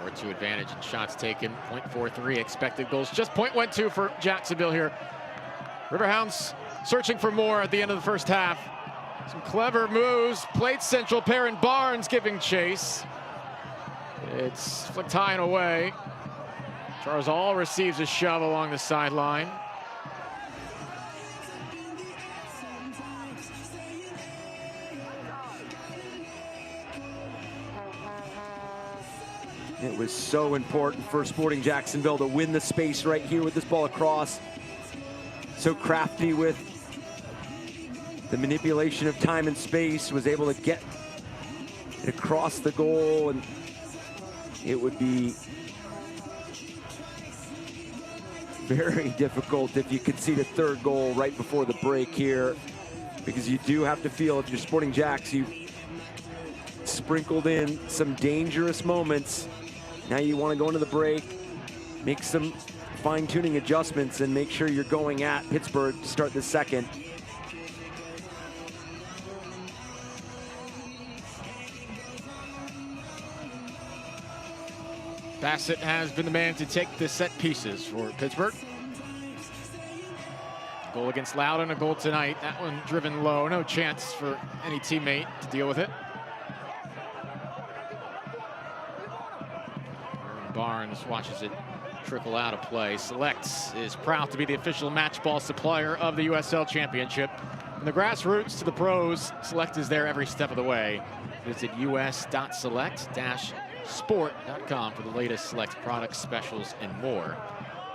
4-2 advantage and shots taken. 0.43 expected goals. Just 0.12 for Jacksonville here. Riverhounds searching for more at the end of the first half. Some clever moves. Played central. Perrin Barnes giving chase. It's flicked high and away. Charles All receives a shove along the sideline. It was so important for Sporting Jacksonville to win the space right here with this ball across. So crafty with the manipulation of time and space, was able to get it across the goal, and it would be very difficult if you concede a third goal right before the break here, because you do have to feel, if you're Sporting Jacks, you sprinkled in some dangerous moments. Now you want to go into the break, make some fine-tuning adjustments, and make sure you're going at Pittsburgh to start the second. Bassett has been the man to take the set pieces for Pittsburgh. Goal against Loudon, a goal tonight. That one driven low, no chance for any teammate to deal with it. Barnes watches it trickle out of play. Selects is proud to be the official match ball supplier of the USL Championship. From the grassroots to the pros, Select is there every step of the way. Visit us.select-sport.com for the latest Select products, specials, and more.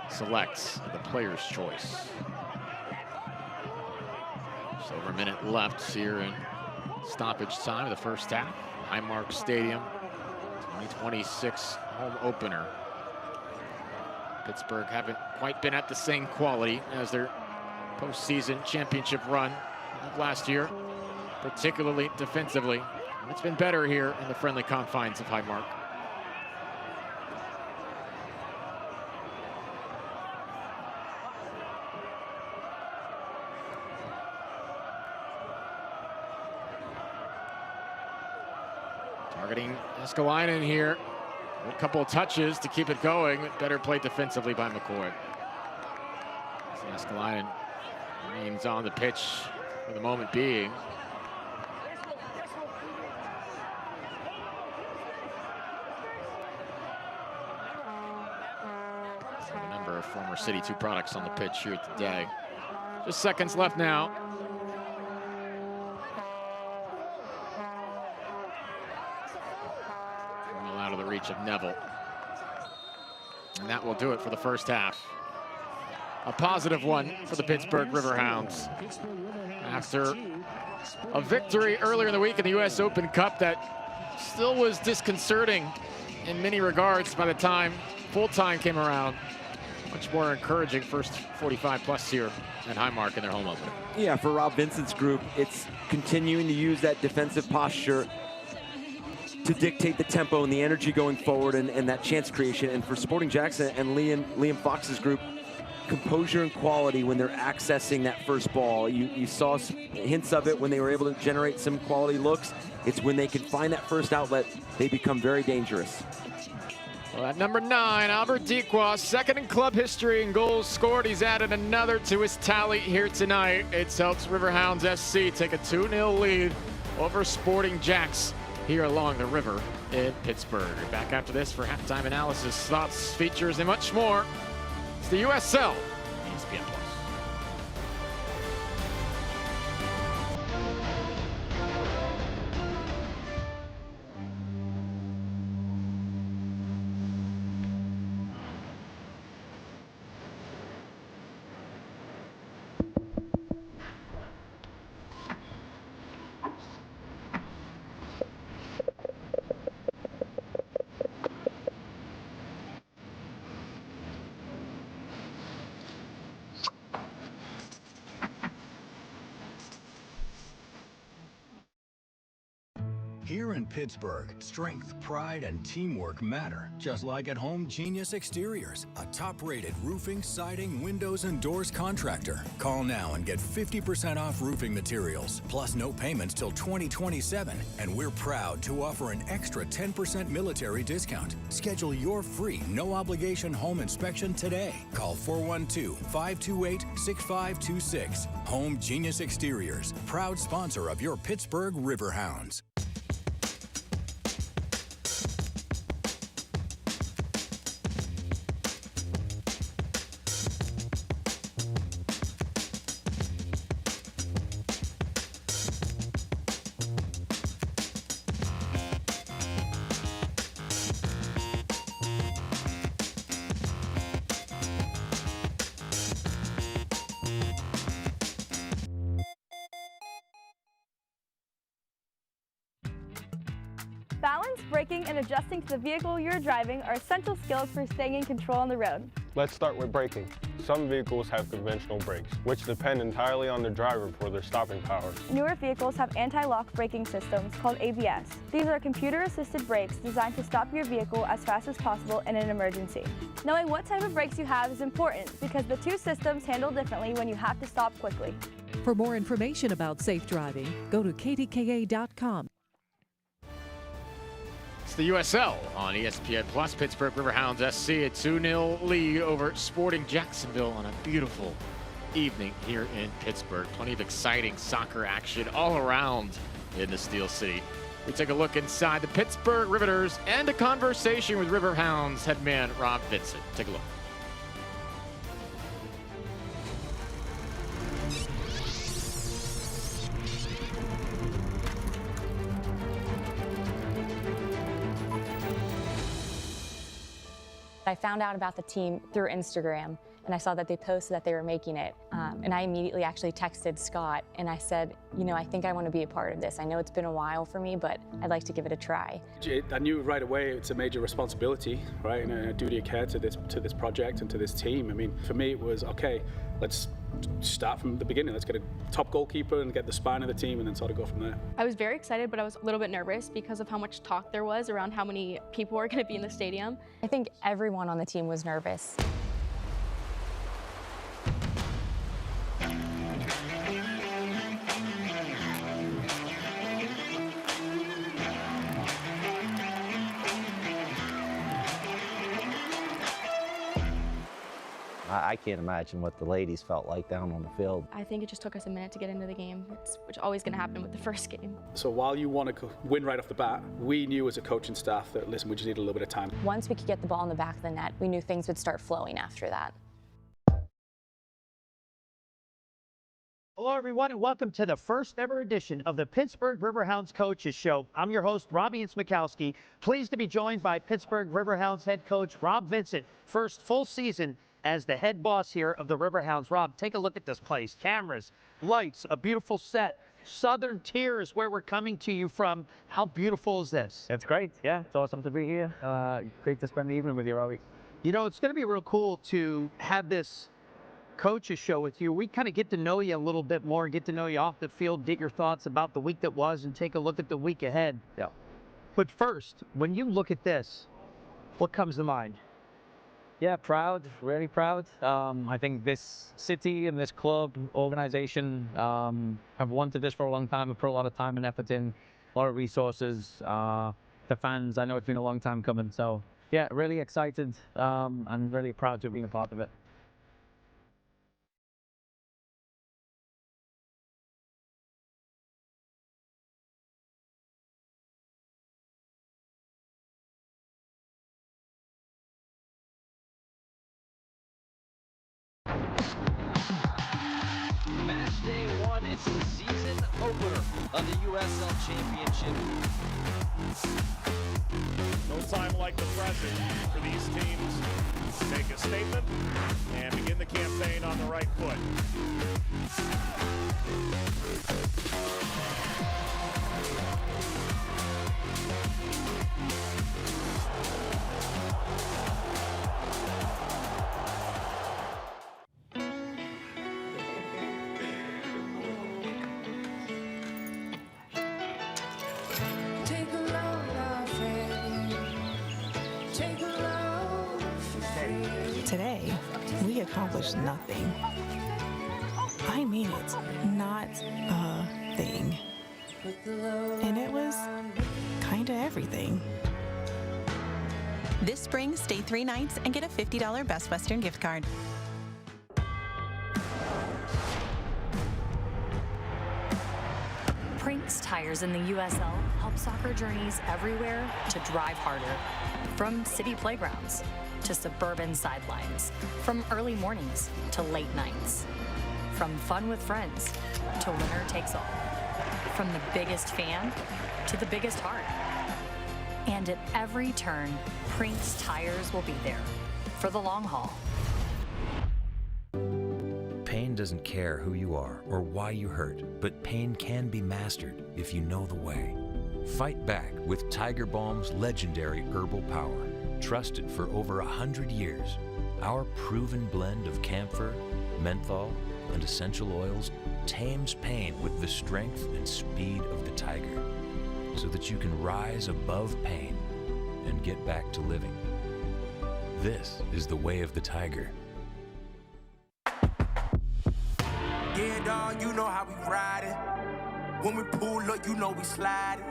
Select, the player's choice. Just over a minute left here in stoppage time of the first half. Highmark Stadium, 2026 home opener. Pittsburgh haven't quite been at the same quality as their postseason championship run of last year, particularly defensively. And it's been better here in the friendly confines of Highmark. Targeting Escalainen here. A couple of touches to keep it going. Better played defensively by McCoy. Escalainen remains on the pitch for the moment being. A number of former City 2 products on the pitch here today. Just seconds left now. Out of the reach of Neville. And that will do it for the first half. A positive one for the Pittsburgh Riverhounds. After a victory earlier in the week in the US Open Cup that still was disconcerting in many regards by the time full-time came around. Much more encouraging first 45 plus here at Highmark in their home opener. Yeah, for Rob Vincent's group, it's continuing to use that defensive posture to dictate the tempo and the energy going forward, and that chance creation. And for Sporting Jackson and Liam Fox's group, composure and quality when they're accessing that first ball. You saw hints of it when they were able to generate some quality looks. It's when they can find that first outlet, they become very dangerous. Well, at number 9, Albert Dequa, second in club history in goals scored. He's added another to his tally here tonight. It's helped Riverhounds SC take a 2-0 lead over Sporting Jacks here along the river in Pittsburgh. Back after this for halftime analysis, thoughts, features, and much more. It's the USL ESPN Plus. Here in Pittsburgh, strength, pride, and teamwork matter, just like at Home Genius Exteriors, a top-rated roofing, siding, windows, and doors contractor. Call now and get 50% off roofing materials, plus no payments till 2027, and we're proud to offer an extra 10% military discount. Schedule your free, no-obligation home inspection today. Call 412-528-6526. Home Genius Exteriors, proud sponsor of your Pittsburgh Riverhounds. Balance, braking, and adjusting to the vehicle you're driving are essential skills for staying in control on the road. Let's start with braking. Some vehicles have conventional brakes, which depend entirely on the driver for their stopping power. Newer vehicles have anti-lock braking systems called ABS. These are computer-assisted brakes designed to stop your vehicle as fast as possible in an emergency. Knowing what type of brakes you have is important because the two systems handle differently when you have to stop quickly. For more information about safe driving, go to kdka.com. It's the USL on ESPN Plus. Pittsburgh Riverhounds SC, a 2-0 lead over Sporting Jacksonville on a beautiful evening here in Pittsburgh. Plenty of exciting soccer action all around in the Steel City. We take a look inside the Pittsburgh Riveters and a conversation with Riverhounds head man Rob Vincent. Take a look. I found out about the team through Instagram, and I saw that they posted that they were making it. And I immediately actually texted Scott, and I said, you know, I think I want to be a part of this. I know it's been a while for me, but I'd like to give it a try. I knew right away it's a major responsibility, right, and a duty of care to this project and to this team. I mean, for me, it was, okay, let's start from the beginning. Let's get a top goalkeeper and get the spine of the team and then sort of go from there. I was very excited, but I was a little bit nervous because of how much talk there was around how many people were going to be in the stadium. I think everyone on the team was nervous. I can't imagine what the ladies felt like down on the field. I think it just took us a minute to get into the game, which is always going to happen with the first game. So while you want to win right off the bat, we knew as a coaching staff that, listen, we just need a little bit of time. Once we could get the ball in the back of the net, we knew things would start flowing after that. Hello, everyone, and welcome to the first ever edition of the Pittsburgh Riverhounds Coaches Show. I'm your host, Robbie Smikowski. Pleased to be joined by Pittsburgh Riverhounds head coach Rob Vincent. First full season as the head boss here of the Riverhounds. Rob, take a look at this place. Cameras, lights, a beautiful set. Southern Tier is where we're coming to you from. How beautiful is this? It's great. Yeah, it's awesome to be here. Great to spend the evening with you, Robbie. You know, it's going to be real cool to have this coaches show with you. We kind of get to know you a little bit more, get to know you off the field, get your thoughts about the week that was, and take a look at the week ahead. Yeah. But first, when you look at this, what comes to mind? Yeah, proud, really proud. I think this city and this club organization have wanted this for a long time. Have put a lot of time and effort in, a lot of resources. The fans, I know it's been a long time coming. So yeah, really excited and really proud to have been a part of it. Day one, it's the season opener of the USL Championship. No time like the present for these teams to make a statement and begin the campaign on the right foot. Take accomplished nothing. I mean it, not a thing. And it was kinda everything. This spring, stay 3 nights and get a $50 Best Western gift card. Prinks tires in the USL help soccer journeys everywhere to drive harder. From city playgrounds to suburban sidelines, from early mornings to late nights, from fun with friends to winner takes all, from the biggest fan to the biggest heart. And at every turn, Prinks tires will be there for the long haul. Pain doesn't care who you are or why you hurt, but pain can be mastered if you know the way. Fight back with Tiger Balm's legendary herbal power. Trusted for over 100 years, our proven blend of camphor, menthol, and essential oils tames pain with the strength and speed of the tiger, so that you can rise above pain and get back to living. This is the way of the tiger. Yeah, dawg, you know how we ride it. When we pull up, you know we slide it.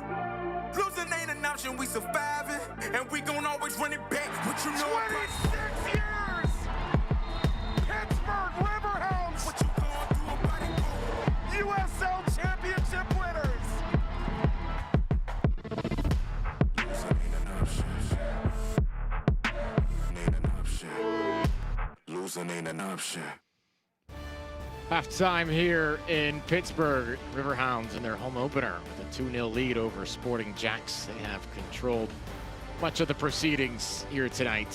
Losing ain't an option, we surviving. And we gon' always run it back. What you know 26 years! Pittsburgh Riverhounds! What you going through about it? USL Championship winners! Losing ain't an option. Halftime here in Pittsburgh. Riverhounds in their home opener with a 2-0 lead over Sporting JAX. They have controlled much of the proceedings here tonight.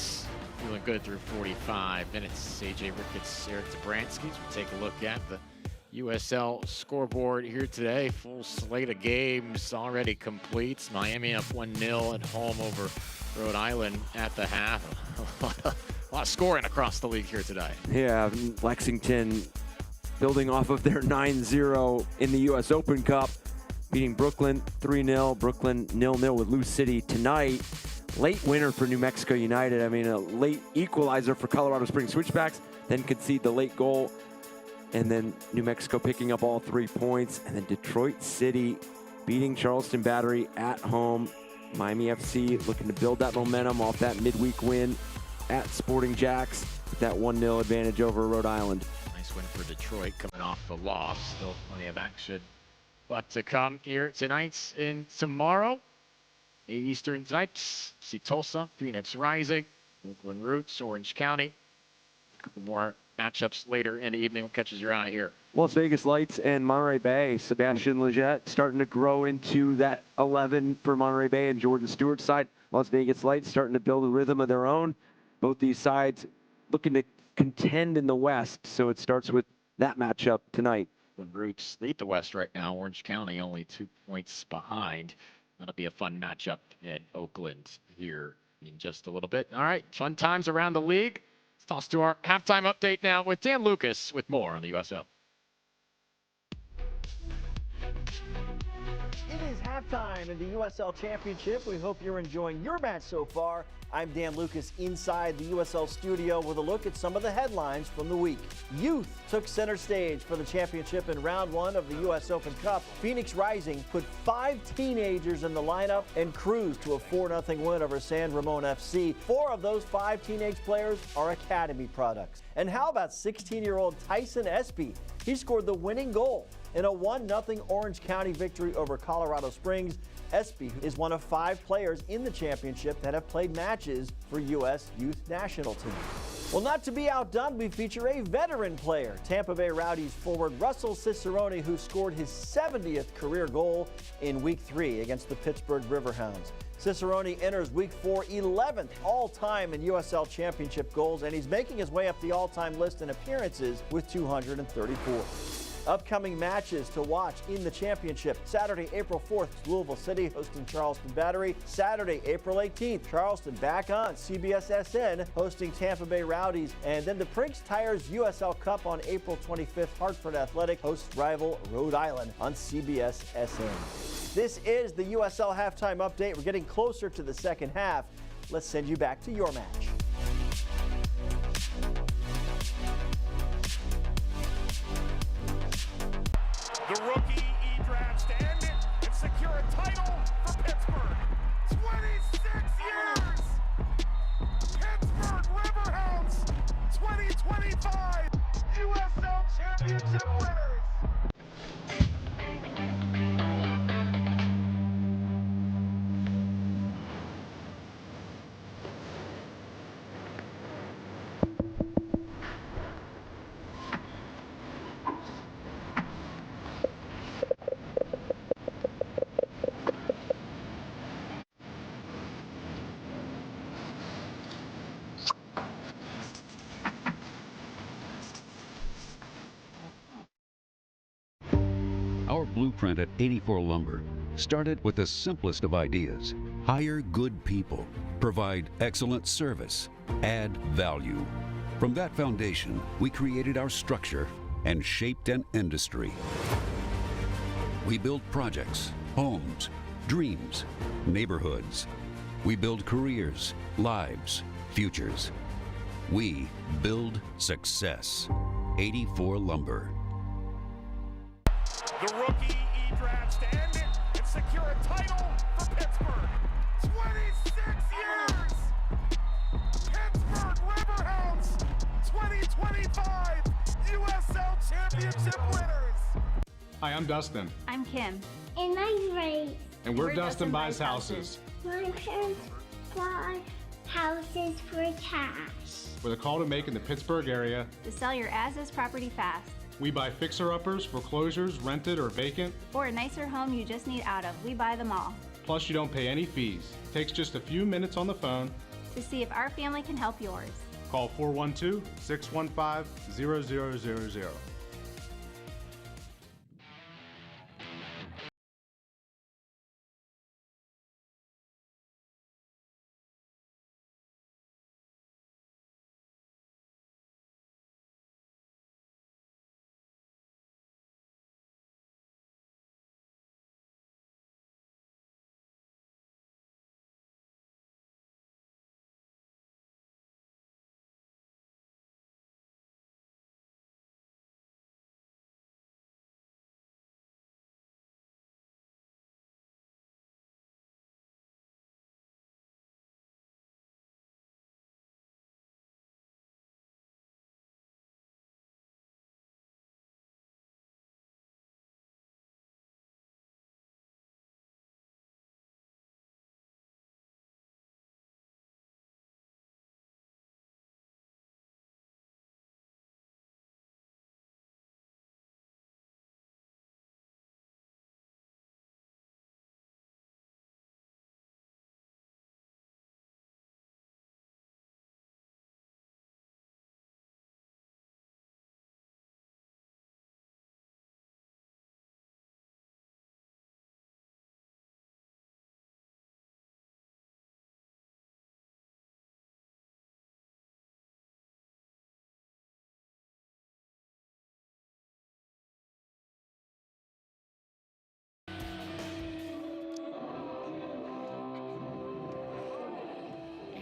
Feeling good through 45 minutes. AJ Ricketts, Eric Zabransky. We'll take a look at the USL scoreboard here today. Full slate of games already complete. Miami up 1-0 at home over Rhode Island at the half. A lot of scoring across the league here today. Yeah, Lexington building off of their 9-0 in the U.S. Open Cup, beating Brooklyn 3-0. Brooklyn 0-0 with Lou City tonight. Late winner for New Mexico United. I mean, a late equalizer for Colorado Springs Switchbacks, then concede the late goal. And then New Mexico picking up all 3 points. And then Detroit City beating Charleston Battery at home. Miami FC looking to build that momentum off that midweek win at Sporting JAX with that 1-0 advantage over Rhode Island. Nice win for Detroit coming off the loss. Still plenty of action left to come here tonight and tomorrow. 8 Eastern tonight. See Tulsa, Phoenix Rising, Oakland Roots, Orange County. A couple more matchups later in the evening. What catches your eye here? Las Vegas Lights and Monterey Bay. Sebastian Leggett starting to grow into that 11 for Monterey Bay and Jordan Stewart's side. Las Vegas Lights starting to build a rhythm of their own. Both these sides looking to contend in the West, so it starts with that matchup tonight. The Roots lead the West right now. Orange County only 2 points behind. That'll be a fun matchup in Oakland here in just a little bit. All right, fun times around the league. Let's toss to our halftime update now with Dan Lucas with more on the USL. It is halftime in the USL Championship. We hope you're enjoying your match so far. I'm Dan Lucas inside the USL studio with a look at some of the headlines from the week. Youth took center stage for the championship in round 1 of the US Open Cup. Phoenix Rising put 5 teenagers in the lineup and cruised to a 4-0 win over San Ramon FC. 4 of those 5 teenage players are academy products. And how about 16-year-old Tyson Espy? He scored the winning goal in a 1-0 Orange County victory over Colorado Springs. Espy is one of 5 players in the championship that have played matches for U.S. Youth National Team. Well, not to be outdone, we feature a veteran player, Tampa Bay Rowdies forward Russell Cicerone, who scored his 70th career goal in Week 3 against the Pittsburgh Riverhounds. Cicerone enters Week 4 11th all-time in USL Championship goals, and he's making his way up the all-time list in appearances with 234. Upcoming matches to watch in the championship. Saturday, April 4th, Louisville City hosting Charleston Battery. Saturday, April 18th, Charleston back on CBS SN hosting Tampa Bay Rowdies. And then the Prinks Tires USL Cup on April 25th. Hartford Athletic hosts rival Rhode Island on CBS SN. This is the USL halftime update. We're getting closer to the second half. Let's send you back to your match. The rookie E-Draft stand it and secure a title for Pittsburgh. 26 years! Pittsburgh Riverhounds 2025 USL Championship winners! Our blueprint at 84 Lumber started with the simplest of ideas. Hire good people, provide excellent service, add value. From that foundation, we created our structure and shaped an industry. We build projects, homes, dreams, neighborhoods. We build careers, lives, futures. We build success. 84 Lumber. The rookie E-Draft stand it and secure a title for Pittsburgh. 26 years! Pittsburgh Riverhounds 2025 USL Championship winners! Hi, I'm Dustin. I'm Kim. And I'm Grace. And we're Dustin Buys Houses. My parents buy houses for cash. With a call to make in the Pittsburgh area. To sell your as-is property fast. We buy fixer-uppers, foreclosures, rented or vacant. Or a nicer home you just need out of. We buy them all. Plus, you don't pay any fees. Takes just a few minutes on the phone. To see if our family can help yours. Call 412-615-0000.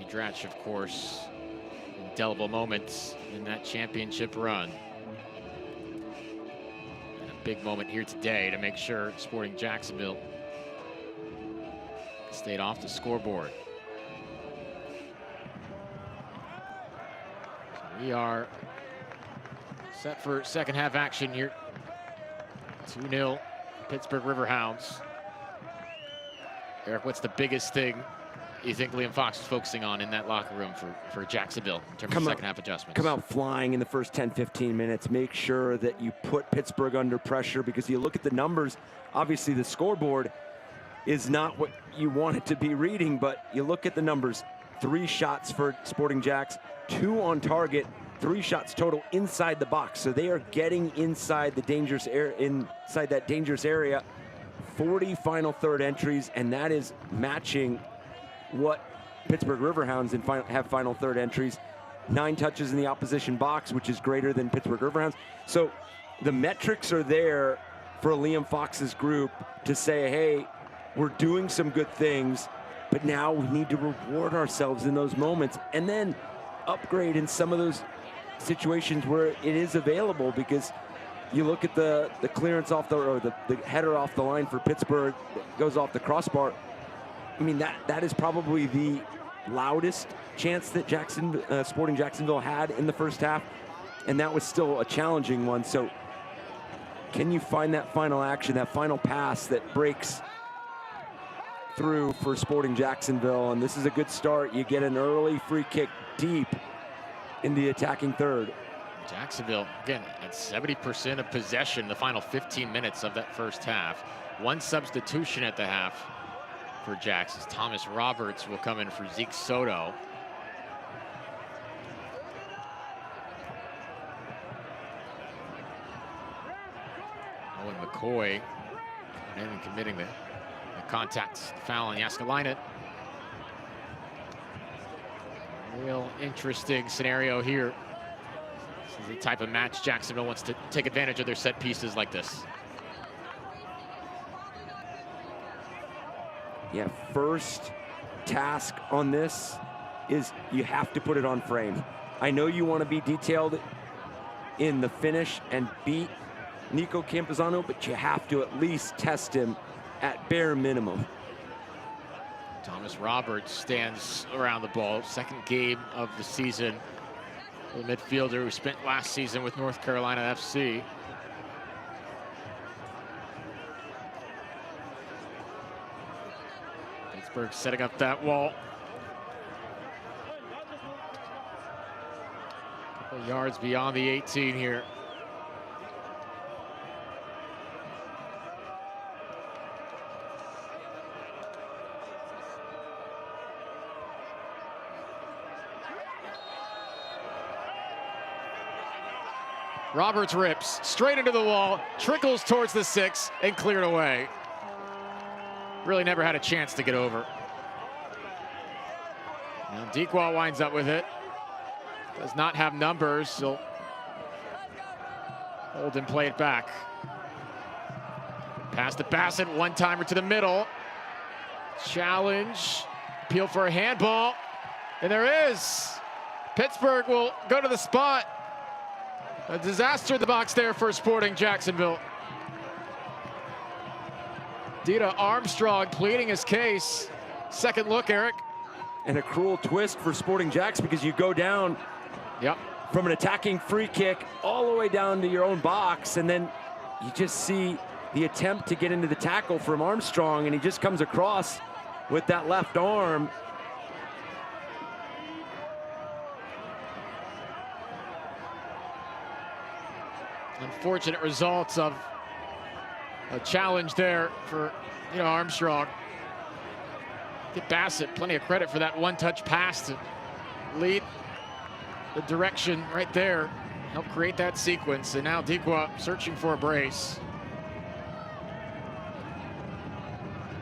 Dratch, of course, indelible moments in that championship run. And a big moment here today to make sure Sporting Jacksonville stayed off the scoreboard. So we are set for second half action here. 2-0 Pittsburgh Riverhounds. Eric, what's the biggest thing you think Liam Fox is focusing on in that locker room for Jacksonville in terms of second half adjustments? Come out flying in the first 10-15 minutes. Make sure that you put Pittsburgh under pressure, because you look at the numbers, obviously the scoreboard is not what you want it to be reading, but you look at the numbers. 3 shots for Sporting Jacks, 2 on target, 3 shots total inside the box. So they are getting inside the dangerous inside that dangerous area. 40 final third entries, and that is matching what Pittsburgh Riverhounds have final third entries. 9 touches in the opposition box, which is greater than Pittsburgh Riverhounds. So the metrics are there for Liam Fox's group to say, hey, we're doing some good things, but now we need to reward ourselves in those moments and then upgrade in some of those situations where it is available, because you look at the clearance off the header off the line for Pittsburgh that goes off the crossbar. I mean, that is probably the loudest chance that Sporting Jacksonville had in the first half, and that was still a challenging one. So can you find that final action, that final pass that breaks through for Sporting Jacksonville? And this is a good start. You get an early free kick deep in the attacking third. Jacksonville, again, at 70% of possession the final 15 minutes of that first half. One substitution at the half for JAX as Thomas Roberts will come in for Zeke Soto. Owen McCoy and committing the contact foul on Jääskeläinen. Real interesting scenario here. This is the type of match Jacksonville wants to take advantage of their set pieces like this. Yeah, first task on this is you have to put it on frame. I know you want to be detailed in the finish and beat Nico Campuzano, but you have to at least test him at bare minimum. Thomas Roberts stands around the ball. Second game of the season. The midfielder who spent last season with North Carolina FC. Pittsburgh setting up that wall. A couple yards beyond the 18 here. Roberts rips straight into the wall, trickles towards the 6 and cleared away. Really never had a chance to get over. Now Dequa winds up with it. Does not have numbers. He'll hold and play it back. Pass to Bassett, one-timer to the middle. Challenge, appeal for a handball, and there is. Pittsburgh will go to the spot. A disaster in the box there for Sporting Jacksonville. Dita Armstrong pleading his case. Second look, Eric. And a cruel twist for Sporting Jacks because you go down from an attacking free kick all the way down to your own box, and then you just see the attempt to get into the tackle from Armstrong, and he just comes across with that left arm. Unfortunate results of a challenge there for Armstrong. Give Bassett plenty of credit for that one-touch pass to lead the direction right there, help create that sequence. And now Dequa searching for a brace.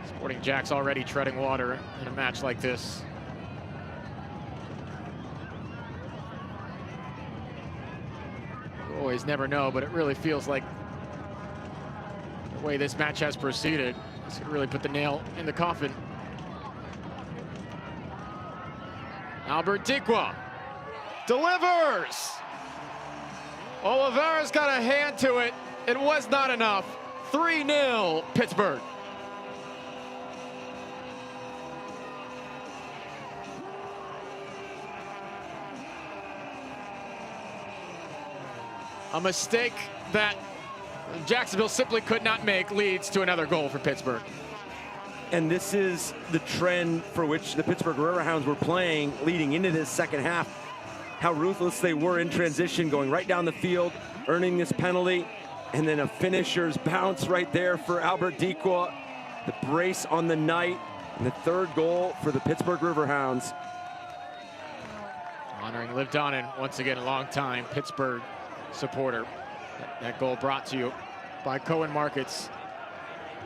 Sporting Jacks already treading water in a match like this. Always never know, but it really feels like the way this match has proceeded, this could really put the nail in the coffin. Albert Dequa delivers. Oliveira's got a hand to it. It was not enough. 3-0 Pittsburgh. A mistake that Jacksonville simply could not make leads to another goal for Pittsburgh. And this is the trend for which the Pittsburgh Riverhounds were playing leading into this second half. How ruthless they were in transition, going right down the field, earning this penalty, and then a finisher's bounce right there for Albert Dequa. The brace on the night, and the third goal for the Pittsburgh Riverhounds. Honoring Liv Donnan, once again, a long time Pittsburgh supporter. That goal brought to you by Cohen Markets.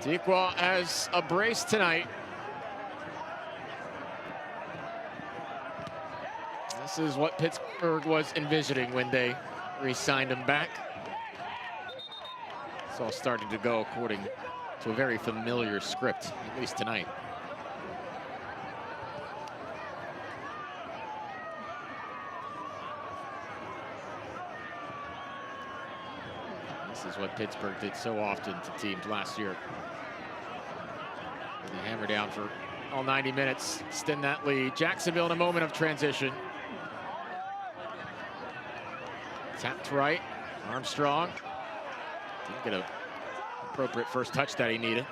Dequa has a brace tonight. This is what Pittsburgh was envisioning when they re-signed him back. It's all starting to go according to a very familiar script, at least tonight. This is what Pittsburgh did so often to teams last year. And they hammer down for all 90 minutes, extend that lead. Jacksonville in a moment of transition. Tapped right, Armstrong. Didn't get an appropriate first touch that he needed.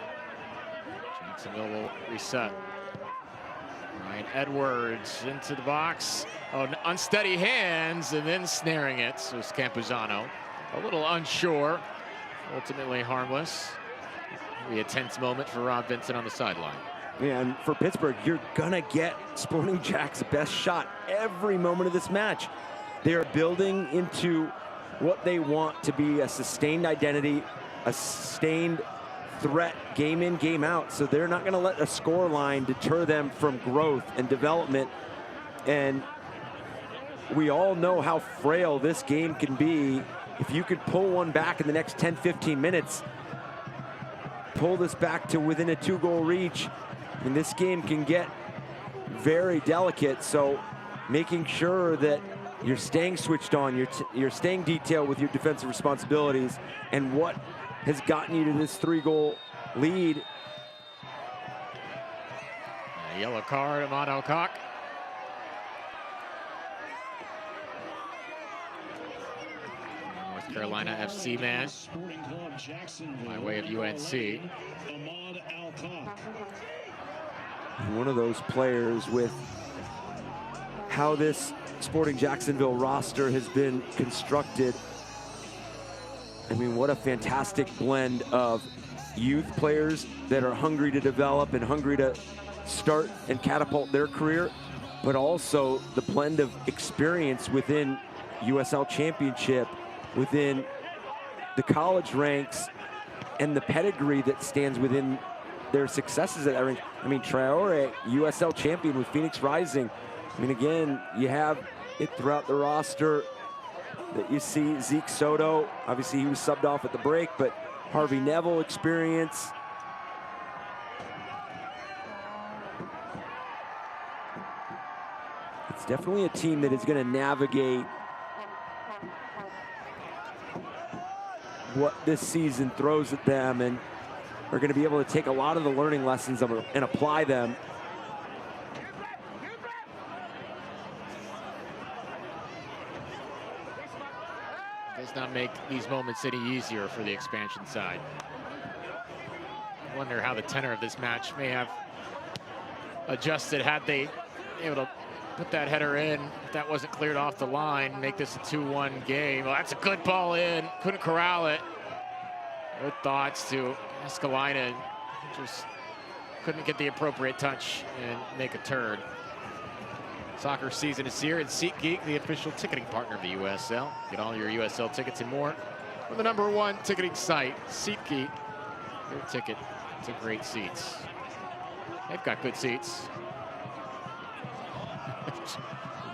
Jacksonville will reset. Ryan Edwards into the box. Oh, unsteady hands and then snaring it. So it's Campuzano. A little unsure, ultimately harmless. Maybe a tense moment for Rob Vincent on the sideline. Yeah, and for Pittsburgh, you're gonna get Sporting Jack's best shot every moment of this match. They are building into what they want to be a sustained identity, a sustained threat game in, game out. So they're not gonna let a score line deter them from growth and development. And we all know how frail this game can be. If you could pull one back in the next 10, 15 minutes, pull this back to within a 2-goal reach, and this game can get very delicate. So making sure that you're staying switched on, you're staying detailed with your defensive responsibilities, and what has gotten you to this 3-goal lead. A yellow card, Ahmad Alcock. North Carolina FC man by way of UNC. One of those players with how this Sporting Jacksonville roster has been constructed. I mean, what a fantastic blend of youth players that are hungry to develop and hungry to start and catapult their career, but also the blend of experience within USL Championship, within the college ranks, and the pedigree that stands within their successes at that range. I mean, Traore, USL champion with Phoenix Rising. I mean, again, you have it throughout the roster that you see. Zeke Soto, obviously he was subbed off at the break, but Harvey Neville experience. It's definitely a team that is going to navigate what this season throws at them, and are going to be able to take a lot of the learning lessons of it and apply them. Does not make these moments any easier for the expansion side. I wonder how the tenor of this match may have adjusted had they been able to put that header in. If that wasn't cleared off the line, make this a 2-1 game. Well, that's a good ball in. Couldn't corral it. Good thoughts to Escalina. Just couldn't get the appropriate touch and make a turn. Soccer season is here, and SeatGeek, the official ticketing partner of the USL. Get all your USL tickets and more from the #1 ticketing site, SeatGeek. Your ticket to great seats. They've got good seats.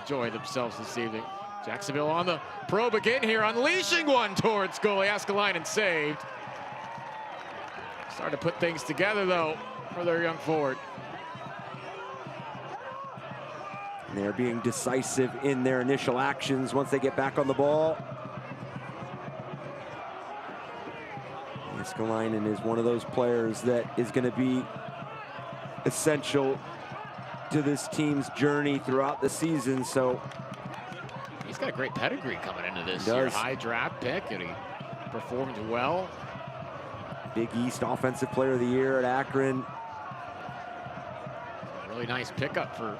Enjoy themselves this evening. Jacksonville on the probe again here, unleashing one towards goalie. Escalina saved. Starting to put things together, though, for their young forward. And they're being decisive in their initial actions once they get back on the ball. Escalina is one of those players that is going to be essential to this team's journey throughout the season. So he's got a great pedigree coming into this year. High draft pick, and he performed well. Big East Offensive Player of the Year at Akron. Really nice pickup for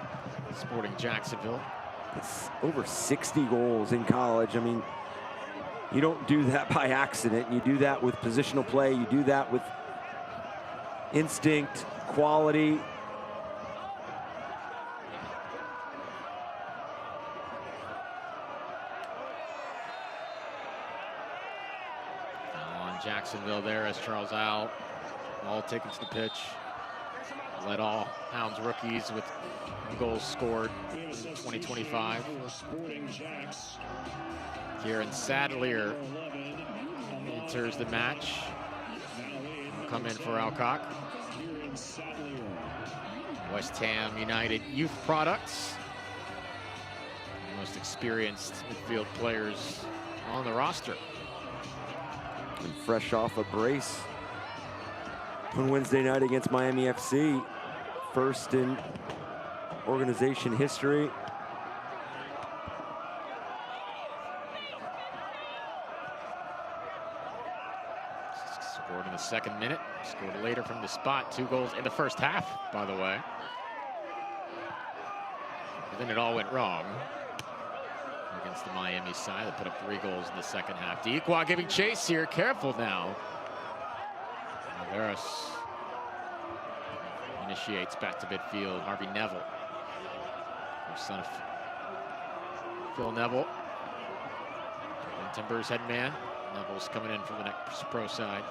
Sporting Jacksonville. It's over 60 goals in college. I mean, you don't do that by accident. You do that with positional play. You do that with instinct, quality. On Jacksonville there as Charles Al, all taken to the pitch. Led all Hounds rookies with goals scored in 2025. Kieran Sadlier enters the match. He'll come in for Alcock. West Ham United youth products. The most experienced midfield players on the roster. And fresh off a brace on Wednesday night against Miami FC. First in organization history. Scored in the second minute, scored later from the spot. 2 goals in the first half, by the way. And then it all went wrong against the Miami side. They put up 3 goals in the second half. Dequa giving chase here, careful now. Navarez initiates back to midfield. Harvey Neville, son of Phil Neville. And Timbers head man. Neville's coming in from the next pro side.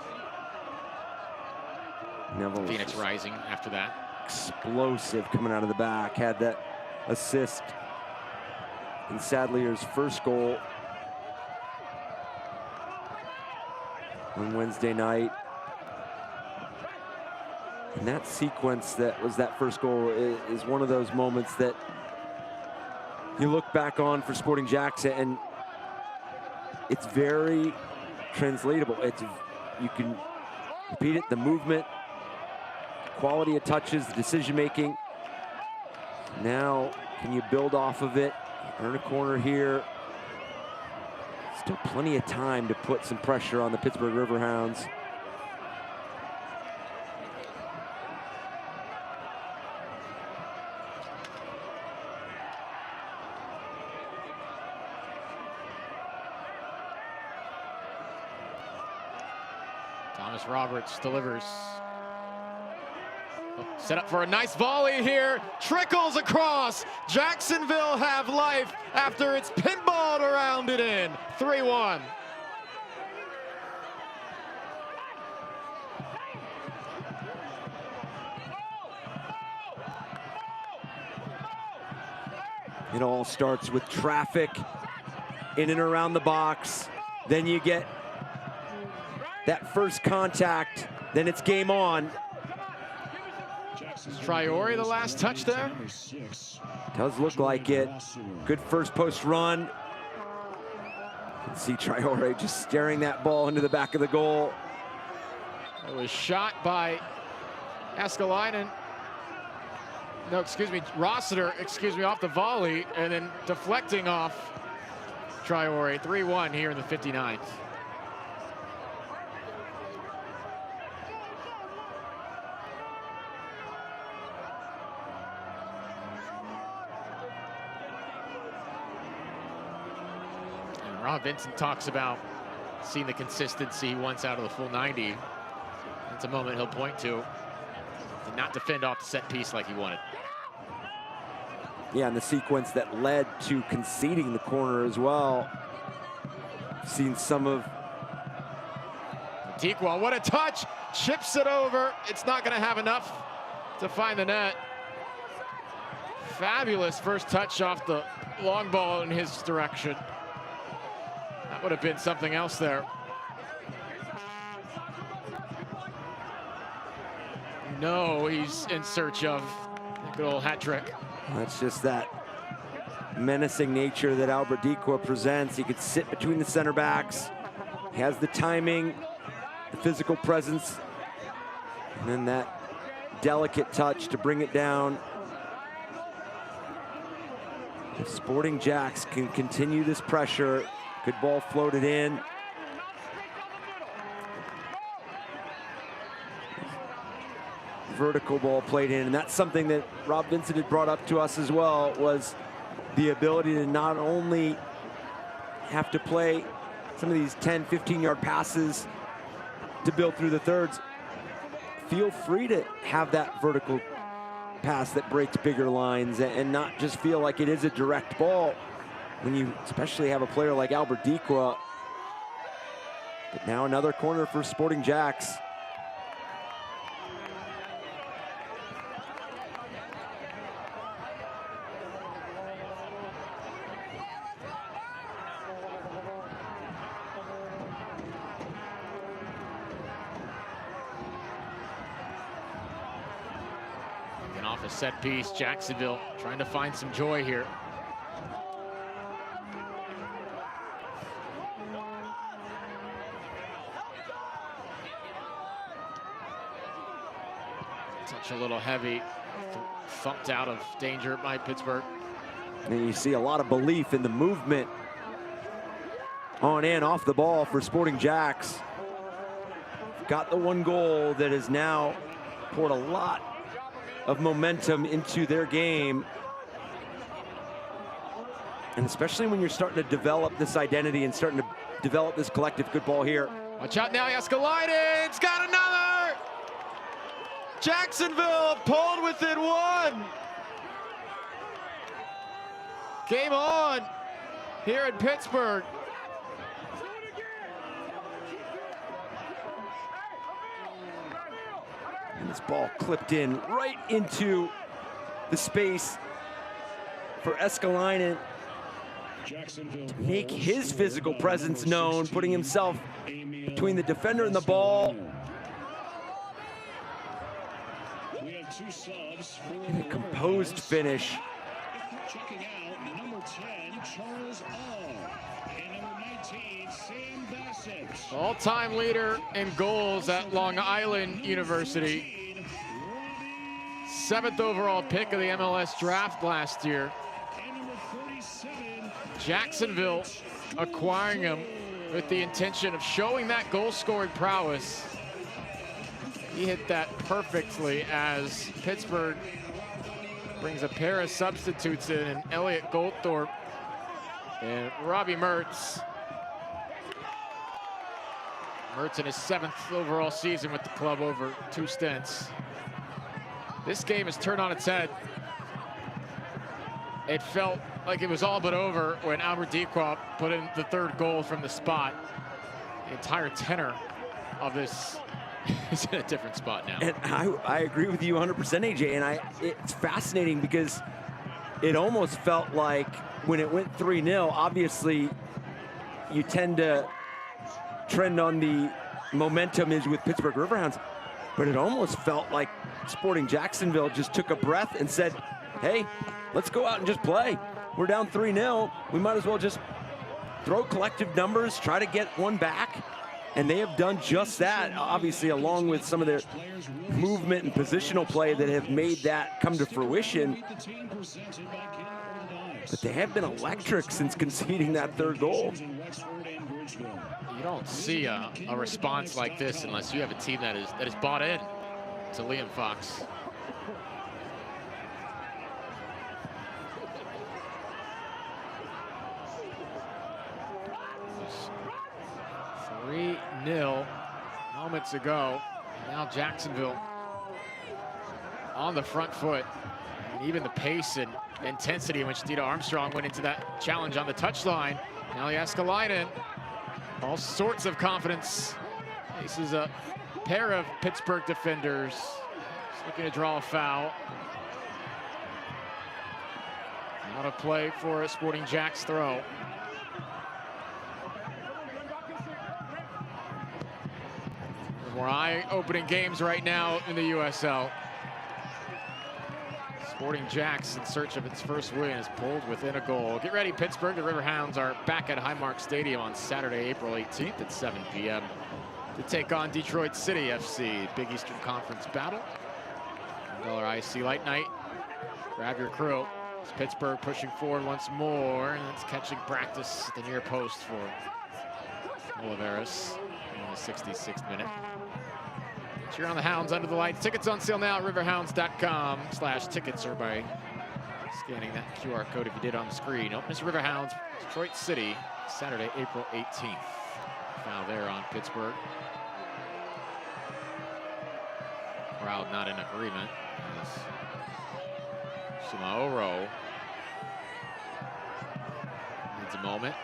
Neville, Phoenix rising after that. Explosive coming out of the back. Had that assist in Sadlier's first goal on Wednesday night. And that sequence that was that first goal is one of those moments that you look back on for Sporting JAX, and it's very translatable. You can repeat it, the movement, quality of touches, the decision making. Now, can you build off of it? Earn a corner here. Still plenty of time to put some pressure on the Pittsburgh Riverhounds. Thomas Roberts delivers. Set up for a nice volley here. Trickles across. Jacksonville have life after it's pinballed around it in. 3-1. It all starts with traffic in and around the box. Then you get that first contact. Then it's game on. Traore, the last touch there. Does look like it. Good first post run. You can see Traore just staring that ball into the back of the goal. It was shot by Askelainen. No, excuse me, Rossiter, off the volley, and then deflecting off Traore. 3-1 here in the 59th. Rob Vincent talks about seeing the consistency he wants out of the full 90. That's a moment he'll point to not defend off the set piece like he wanted. Yeah, and the sequence that led to conceding the corner as well. Seen some of... Dequa, what a touch! Chips it over. It's not going to have enough to find the net. Fabulous first touch off the long ball in his direction. That would have been something else there. No, he's in search of a good old hat trick. That's just that menacing nature that Albert Dequa presents. He could sit between the center backs. He has the timing, the physical presence, and then that delicate touch to bring it down. If Sporting JAX can continue this pressure, good ball floated in. Vertical ball played in, and that's something that Rob Vincent had brought up to us as well, was the ability to not only have to play some of these 10, 15-yard passes to build through the thirds, feel free to have that vertical pass that breaks bigger lines and not just feel like it is a direct ball when you especially have a player like Albert Dequa. But now another corner for Sporting JAX. Off a set piece, Jacksonville trying to find some joy here. Touch a little heavy, thumped out of danger by Pittsburgh. And you see a lot of belief in the movement on and off the ball for Sporting JAX. Got the one goal that has now poured a lot of momentum into their game. And especially when you're starting to develop this identity and starting to develop this collective. Good ball here. Watch out now, Jääskeläinen's got another! Jacksonville pulled within one. Game on here in Pittsburgh. And this ball clipped in right into the space for Jääskeläinen to make his physical presence known, putting himself between the defender and the ball. And a composed finish. Checking out number 10, Charles and number 19, Sam Bassett. All-time leader in goals at Long Island University. 7th overall pick of the MLS draft last year. Jacksonville acquiring him with the intention of showing that goal-scoring prowess. He hit that perfectly as Pittsburgh brings a pair of substitutes in, and Elliot Goldthorpe and Robbie Mertz. Mertz in his 7th overall season with the club over 2 stints. This game has turned on its head. It felt like it was all but over when Albert Dequap put in the 3rd goal from the spot. The entire tenor of this is in a different spot now. And I agree with you 100%, AJ, and it's fascinating because it almost felt like when it went 3-0, obviously you tend to trend on the momentum is with Pittsburgh Riverhounds, but it almost felt like Sporting Jacksonville just took a breath and said, hey, let's go out and just play. We're down 3-0. We might as well just throw collective numbers, try to get one back. And they have done just that, obviously, along with some of their movement and positional play that have made that come to fruition. But they have been electric since conceding that 3rd goal. You don't see a response like this unless you have a team that is bought in to Liam Fox. It was 3-0 moments ago. Now Jacksonville on the front foot. And even the pace and intensity in which Dita Armstrong went into that challenge on the touchline. Now Jääskeläinen, all sorts of confidence. This is a pair of Pittsburgh defenders. Just looking to draw a foul. Not a play for a Sporting JAX throw. More eye-opening games right now in the USL. Sporting JAX in search of its first win is pulled within a goal. Get ready, Pittsburgh. The Riverhounds are back at Highmark Stadium on Saturday, April 18th at 7 p.m. to take on Detroit City FC. Big Eastern Conference battle. $1 IC Light Night. Grab your crew. It's Pittsburgh pushing forward once more, and it's catching practice at the near post for Oliveras in the 66th minute. Cheer on the Hounds under the lights. Tickets on sale now at riverhounds.com/tickets or by scanning that QR code if you did on the screen. Opens Riverhounds, Detroit City, Saturday, April 18th. Foul there on Pittsburgh. Crowd not in agreement. Sumaoro needs a moment.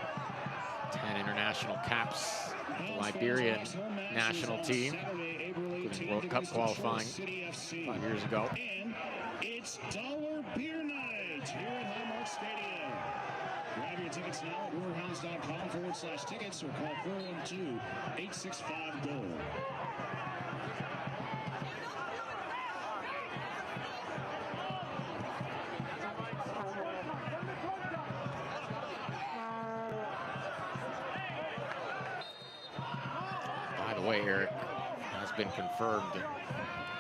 10 international caps. The Liberian national team, including World Cup qualifying 5 years ago. And it's Dollar Beer Night here at Highmark Stadium. Grab your tickets now at riverhounds.com/tickets or call 412-865-GOAL. By the way, Eric, has been confirmed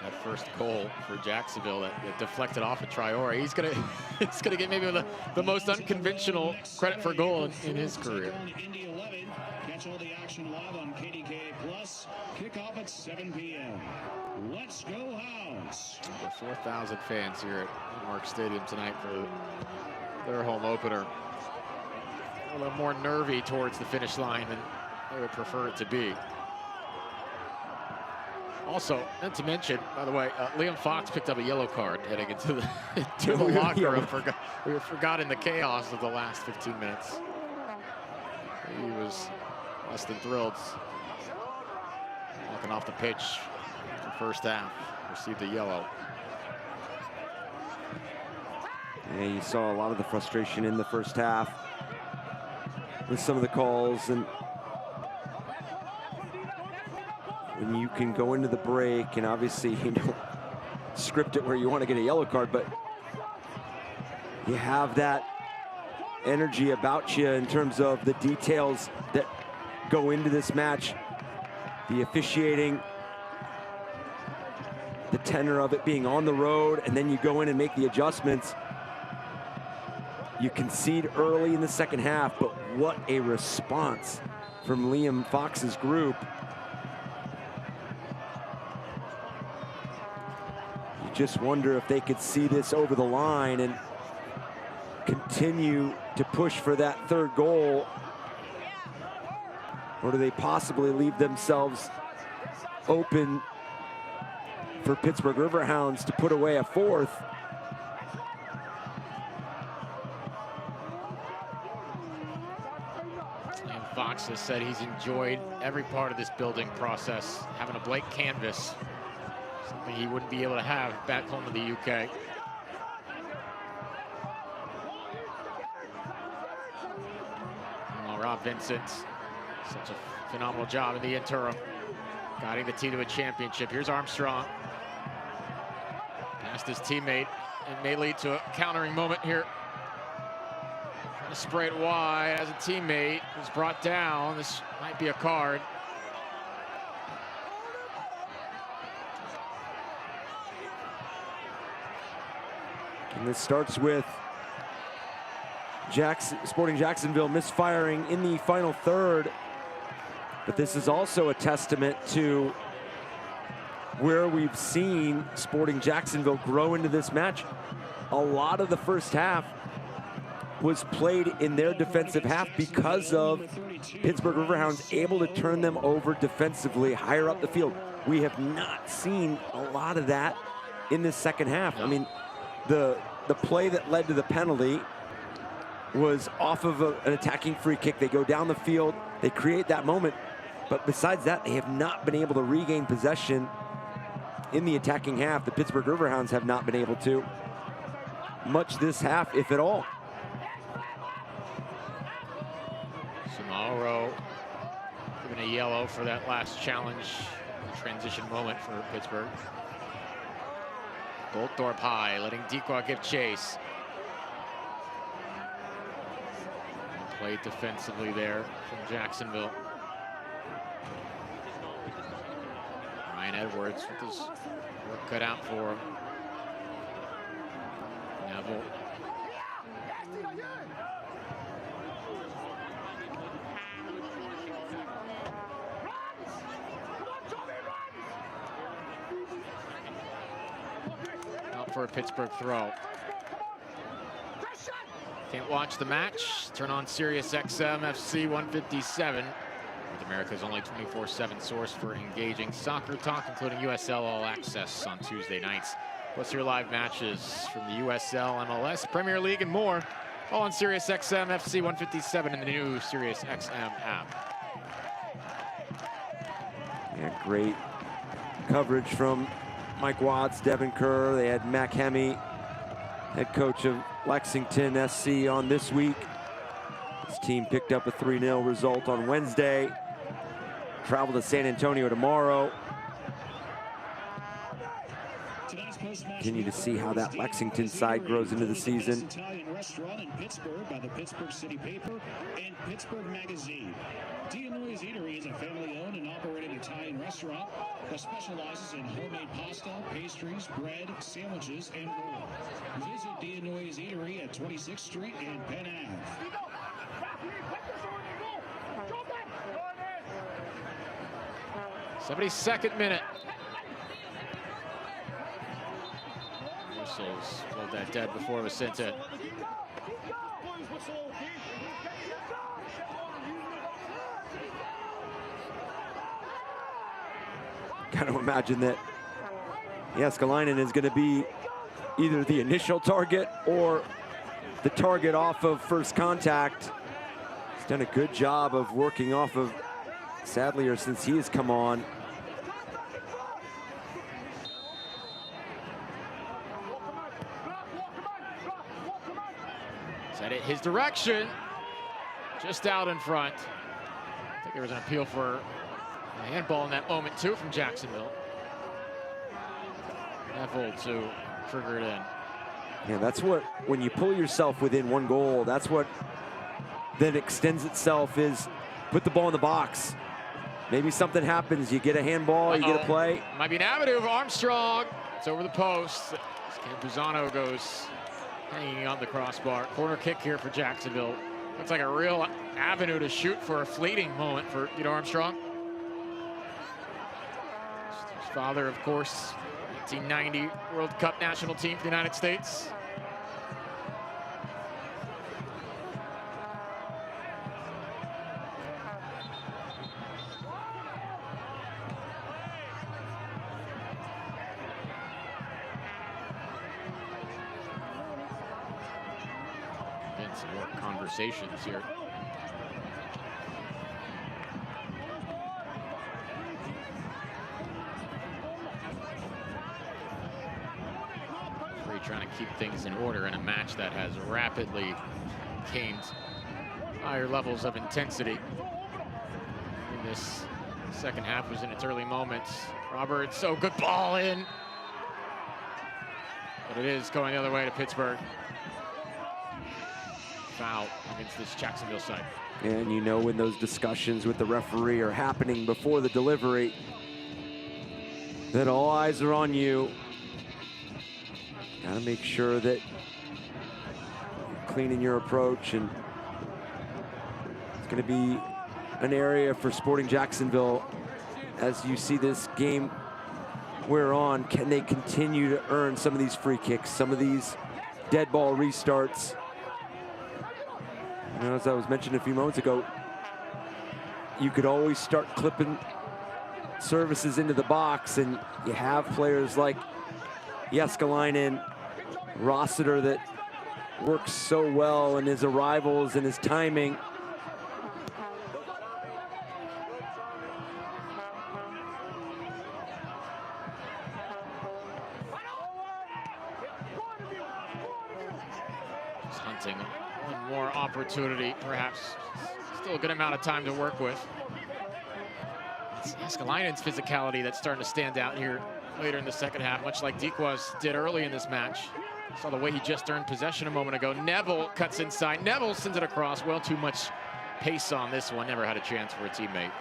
That first goal for Jacksonville that deflected off of Traore. He's gonna get maybe the most unconventional credit for goal in his career. Catch all the action live on KDKA Plus. Kickoff at 7 p.m. Let's go Hounds! Over 4,000 fans here at Highmark Stadium tonight for their home opener. A little more nervy towards the finish line than they would prefer it to be. Also, meant to mention, by the way, Liam Fox picked up a yellow card heading into the locker room. We forgot in the chaos of the last 15 minutes. He was less than thrilled. Walking off the pitch for first half, received a yellow. And you saw a lot of the frustration in the first half with some of the calls, and when you can go into the break, and obviously you don't script it where you want to get a yellow card, but you have that energy about you in terms of the details that go into this match, the officiating, the tenor of it being on the road, and then you go in and make the adjustments. You concede early in the second half, but what a response from Liam Fox's group. You just wonder if they could see this over the line and continue to push for that third goal, or do they possibly leave themselves open for Pittsburgh Riverhounds to put away a fourth? Fox has said he's enjoyed every part of this building process, having a blank canvas, something he wouldn't be able to have back home in the UK. Well, Rob Vincent, such a phenomenal job in the interim, guiding the team to a championship. Here's Armstrong, past his teammate, and may lead to a countering moment here. Spray it wide as a teammate was brought down. This might be a card. And this starts with Sporting Jacksonville misfiring in the final third. But this is also a testament to where we've seen Sporting Jacksonville grow into this match. A lot of the first half was played in their defensive half because of Pittsburgh Riverhounds able to turn them over defensively higher up the field. We have not seen a lot of that in this second half. I mean, the play that led to the penalty was off of an attacking free kick. They go down the field, they create that moment, but besides that, they have not been able to regain possession in the attacking half. The Pittsburgh Riverhounds have not been able to much this half, if at all. Mauro given a yellow for that last challenge, transition moment for Pittsburgh. Boltorp high, letting Dequa give chase. Played defensively there from Jacksonville. Ryan Edwards with his work cut out for him. Neville. For a Pittsburgh throw. Can't watch the match? Turn on Sirius XM FC 157. North America's only 24/7 source for engaging soccer talk, including USL All Access on Tuesday nights. Plus your live matches from the USL, MLS, Premier League, and more. All on Sirius XM FC 157 and the new Sirius XM app. Yeah, great coverage from Mike Watts, Devin Kerr. They had Mac Hemi, head coach of Lexington SC, on this week. His team picked up a 3-0 result on Wednesday. Travel to San Antonio tomorrow. Continue to see how that Lexington side grows into the season. Italian restaurant in Pittsburgh by the Pittsburgh City Paper and Pittsburgh Magazine. D'Anoi's Eatery is a family-owned and operated Italian restaurant that specializes in homemade pasta, pastries, bread, sandwiches, and more. Visit D'Anoi's Eatery at 26th Street and Penn Ave. 72nd minute. Whistles pulled that dead before it was sent in. Got to imagine that Jääskeläinen is going to be either the initial target or the target off of first contact. He's done a good job of working off of Sadlier since he has come on. Set it his direction, just out in front. I think there was an appeal for a handball in that moment too from Jacksonville. Neville to trigger it in. Yeah, that's what, when you pull yourself within one goal, that's what then extends itself, is put the ball in the box. Maybe something happens, you get a handball, you get a play. Might be an avenue of Armstrong. It's over the post. Campuzano goes hanging on the crossbar. Corner kick here for Jacksonville. Looks like a real avenue to shoot for a fleeting moment for Peter Armstrong. His father, of course, 1990 World Cup national team for the United States. And some more conversations here. Trying to keep things in order in a match that has rapidly gained higher levels of intensity. And this second half was in its early moments. Roberts, oh, good ball in. But it is going the other way to Pittsburgh. Foul against this Jacksonville side. And you know when those discussions with the referee are happening before the delivery, that all eyes are on you. Gotta make sure that you're cleaning your approach, and it's gonna be an area for Sporting Jacksonville as you see this game wear on. Can they continue to earn some of these free kicks, some of these dead ball restarts? You know, as I was mentioning a few moments ago, you could always start clipping services into the box, and you have players like Jääskeläinen, Rossiter that works so well in his arrivals and his timing. Just hunting one more opportunity, perhaps. Still a good amount of time to work with. It's Jääskeläinen's physicality that's starting to stand out here later in the second half, much like Dikwas did early in this match. Saw the way he just earned possession a moment ago. Neville cuts inside. Neville sends it across. Well, too much pace on this one. Never had a chance for a teammate.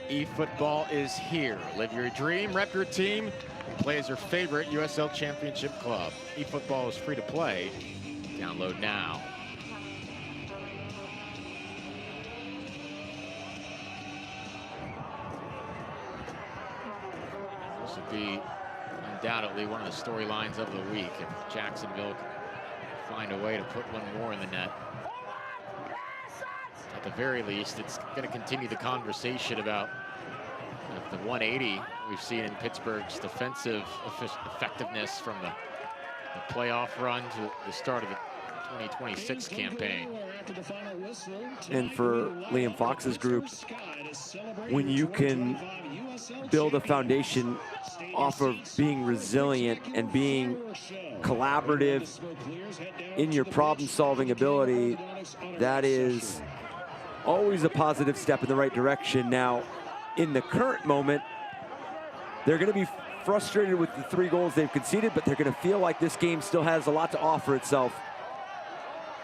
eFootball is here. Live your dream, rep your team, and play as your favorite USL Championship club. eFootball is free to play. Download now. This would be undoubtedly one of the storylines of the week if Jacksonville can find a way to put one more in the net. At the very least, it's going to continue the conversation about the 180 we've seen in Pittsburgh's defensive effectiveness from the playoff run to the start of the 2026 campaign. And for Liam Fox's group, when you can build a foundation off of being resilient and being collaborative in your problem-solving ability, that is always a positive step in the right direction. Now, in the current moment, they're going to be frustrated with the 3 goals they've conceded, but they're going to feel like this game still has a lot to offer itself.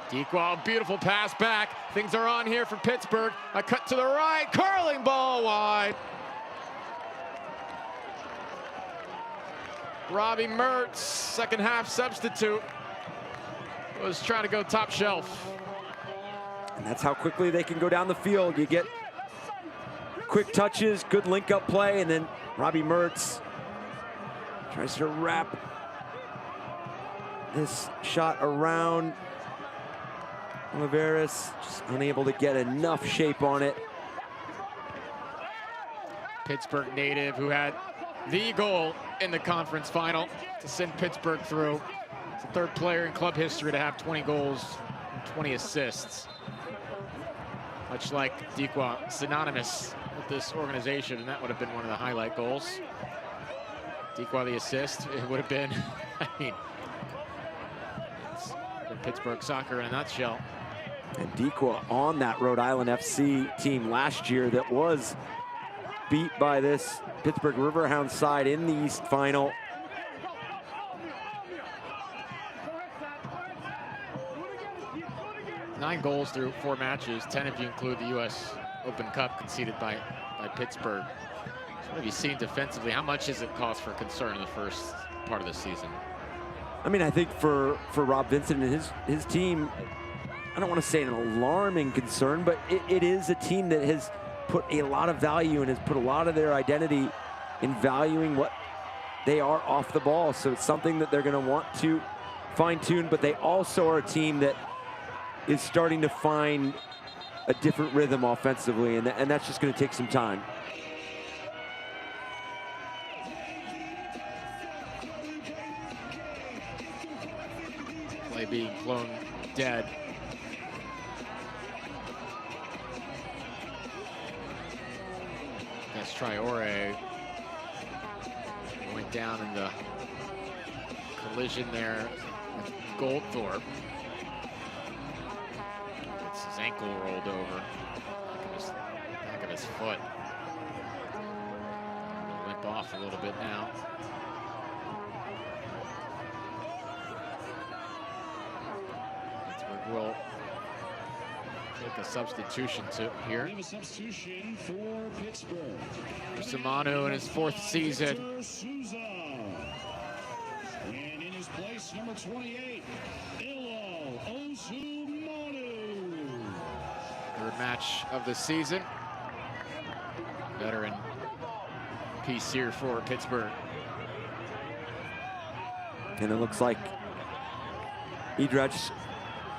Dequan, beautiful pass back. Things are on here for Pittsburgh. A cut to the right, curling ball wide. Robbie Mertz, second half substitute, was trying to go top shelf. And that's how quickly they can go down the field. You get quick touches, good link-up play, and then Robbie Mertz tries to wrap this shot around Oliveras, just unable to get enough shape on it. Pittsburgh native who had the goal in the conference final to send Pittsburgh through. It's the 3rd player in club history to have 20 goals and 20 assists. Much like Dequan, synonymous with this organization, and that would have been one of the highlight goals. Dequan the assist, it would have been, I mean, it's been Pittsburgh soccer in a nutshell. And Dequan on that Rhode Island FC team last year that was beat by this Pittsburgh Riverhounds side in the East Final. Nine goals through 4 matches, 10 if you include the U.S. Open Cup conceded by Pittsburgh. So what have you seen defensively? How much does it cause for concern in the first part of the season? I mean, I think for Rob Vincent and his team, I don't want to say an alarming concern, but it is a team that has put a lot of value and has put a lot of their identity in valuing what they are off the ball. So it's something that they're going to want to fine-tune, but they also are a team that is starting to find a different rhythm offensively, and that's just going to take some time. Play being blown dead. That's Traore. Went down in the collision there with Goldthorpe. It's his ankle rolled over. Back of his foot. He'll limp off a little bit now. Pittsburgh will take a substitution here. We have a substitution for Pittsburgh. Simonu in his 4th season. And in his place, number 28, Ilo Osumanu. 3rd match of the season. Veteran piece here for Pittsburgh. And it looks like Idrich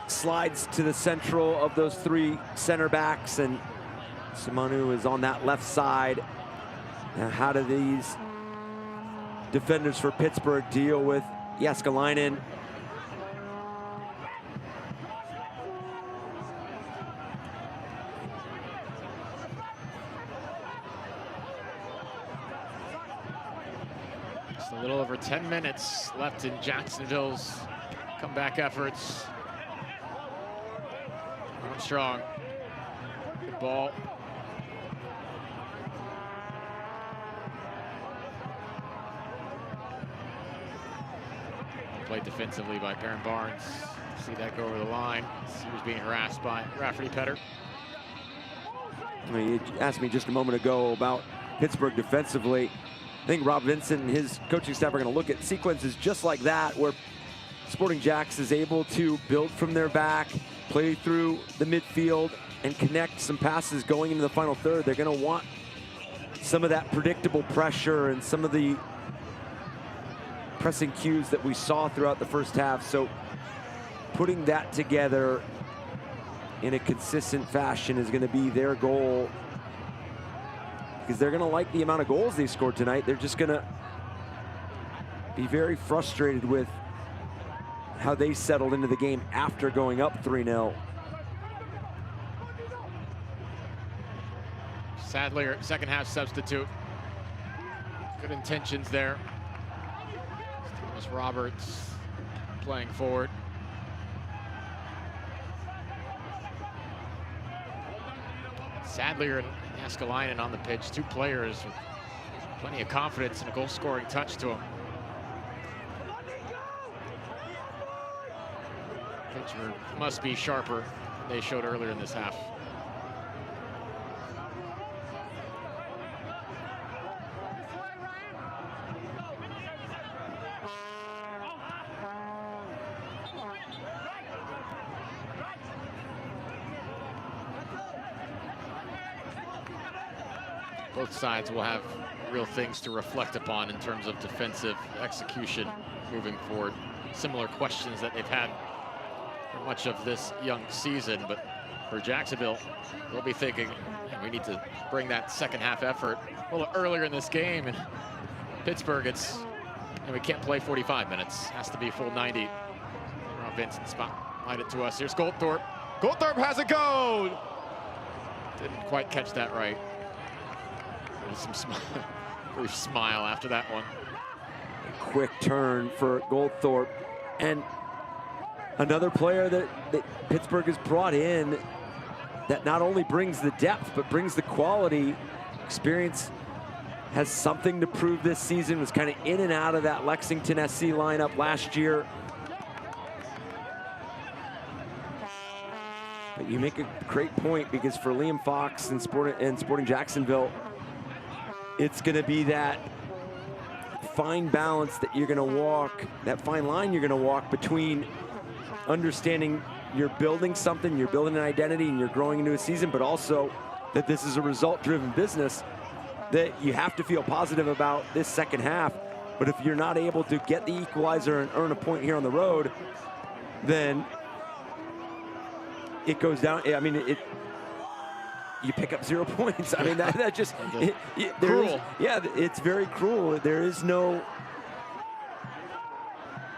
slides to the central of those 3 center backs, and Simonu is on that left side. Now, how do these defenders for Pittsburgh deal with Jääskeläinen? Just a little over 10 minutes left in Jacksonville's comeback efforts. Armstrong, good ball. Played defensively by Baron Barnes. See that go over the line. He was being harassed by Rafferty Petter. You asked me just a moment ago about Pittsburgh defensively. I think Rob Vincent and his coaching staff are going to look at sequences just like that, where Sporting JAX is able to build from their back, play through the midfield, and connect some passes going into the final third. They're going to want some of that predictable pressure and some of the pressing cues that we saw throughout the first half. So putting that together in a consistent fashion is going to be their goal, because they're going to like the amount of goals they scored tonight. They're just going to be very frustrated with how they settled into the game after going up 3-0. Sadler, second half substitute. Good intentions there. Thomas Roberts playing forward. Sadler and Askelainen on the pitch, two players with plenty of confidence and a goal-scoring touch to them. Pittsburgh must be sharper than they showed earlier in this half. Both sides will have real things to reflect upon in terms of defensive execution moving forward. Similar questions that they've had for much of this young season, but for Jacksonville, they'll be thinking, man, we need to bring that second half effort a little earlier in this game. And Pittsburgh, we can't play 45 minutes. Has to be full 90. Rob Vincent spotlight it to us. Here's Goldthorpe. Goldthorpe has a go. Didn't quite catch that right. Some brief smile after that one. A quick turn for Goldthorpe, and another player that Pittsburgh has brought in that not only brings the depth but brings the quality. Experience, has something to prove this season. Was kind of in and out of that Lexington SC lineup last year. But you make a great point, because for Liam Fox and Sporting Jacksonville, it's going to be that fine balance that you're going to walk, that fine line you're going to walk between understanding you're building something, you're building an identity, and you're growing into a season, but also that this is a result-driven business, that you have to feel positive about this second half. But if you're not able to get the equalizer and earn a point here on the road, then it goes down. I mean, you pick up 0 points. I mean, that just, cruel. It's very cruel. There is no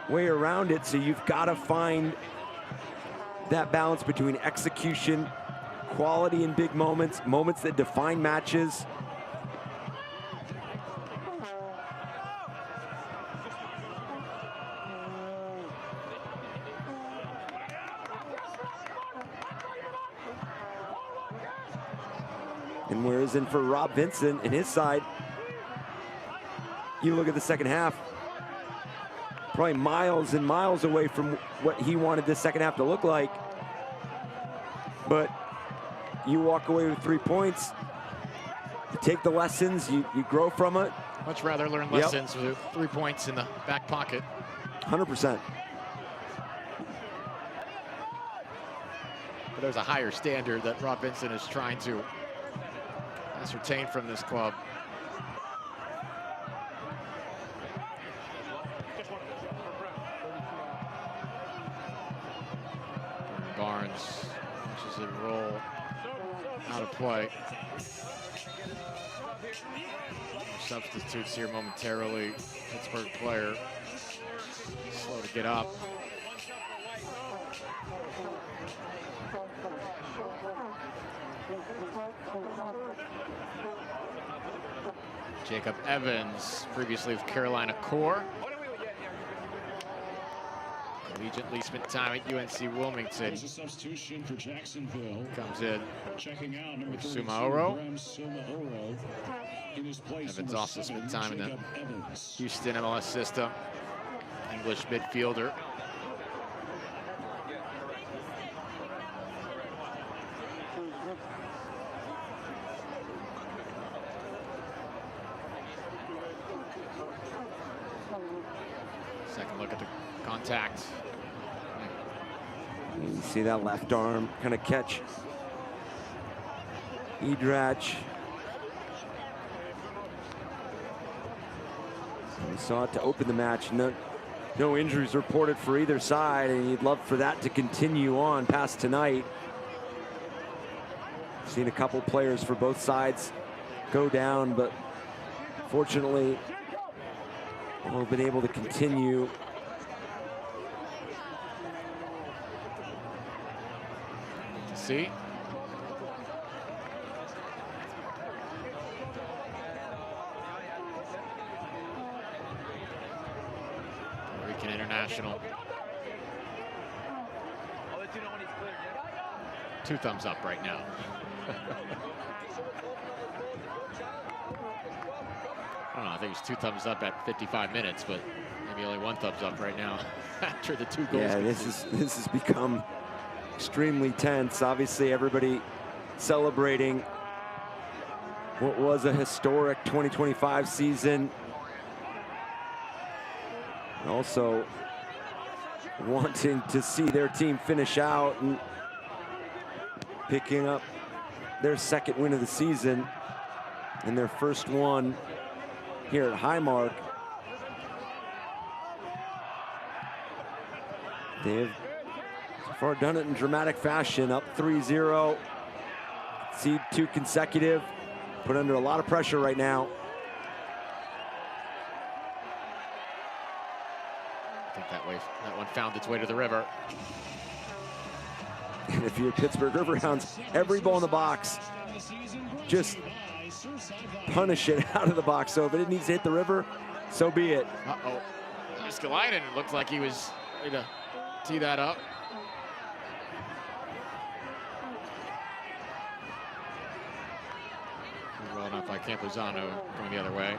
way around it. So you've got to find that balance between execution, quality in big moments, moments that define matches. And whereas in for Rob Vincent and his side, you look at the second half, probably miles and miles away from what he wanted this second half to look like. But you walk away with 3 points, you take the lessons, you grow from it. Much rather learn lessons with 3 points in the back pocket. 100%. But there's a higher standard that Rob Vincent is trying to ascertain from this club. Barnes watches it roll out of play. Substitutes here momentarily. Pittsburgh player slow to get up. Jacob Evans, previously with Carolina Core. Collegiately spent time at UNC Wilmington. There's a substitution for Jacksonville. Comes in. Checking out number with 32, Sumaoro. Sumaoro. In his place, Evans number also 7, spent time in the Jacob Evans. Houston MLS system. English midfielder. Second look at the contact. You see that left arm kind of catch Edrach. We saw it to open the match. No injuries reported for either side, and you'd love for that to continue on past tonight. Seen a couple players for both sides go down, but fortunately, we've been able to continue. See? Puerto Rican international. 2 thumbs up right now. I don't know, I think it was 2 thumbs up at 55 minutes, but maybe only 1 thumbs up right now after the 2 goals. Yeah, this has become extremely tense. Obviously, everybody celebrating what was a historic 2025 season. And also wanting to see their team finish out and picking up their 2nd win of the season and their 1st one here at Highmark. They've so far done it in dramatic fashion, up 3-0, see 2 consecutive, put under a lot of pressure right now. I think that one found its way to the river. And if you're Pittsburgh Riverhounds, every ball in the box, just punish it out of the box. So if it needs to hit the river, so be it. Uh-oh. Skalainen looked like he was ready to tee that up. Well enough by Campuzano going the other way.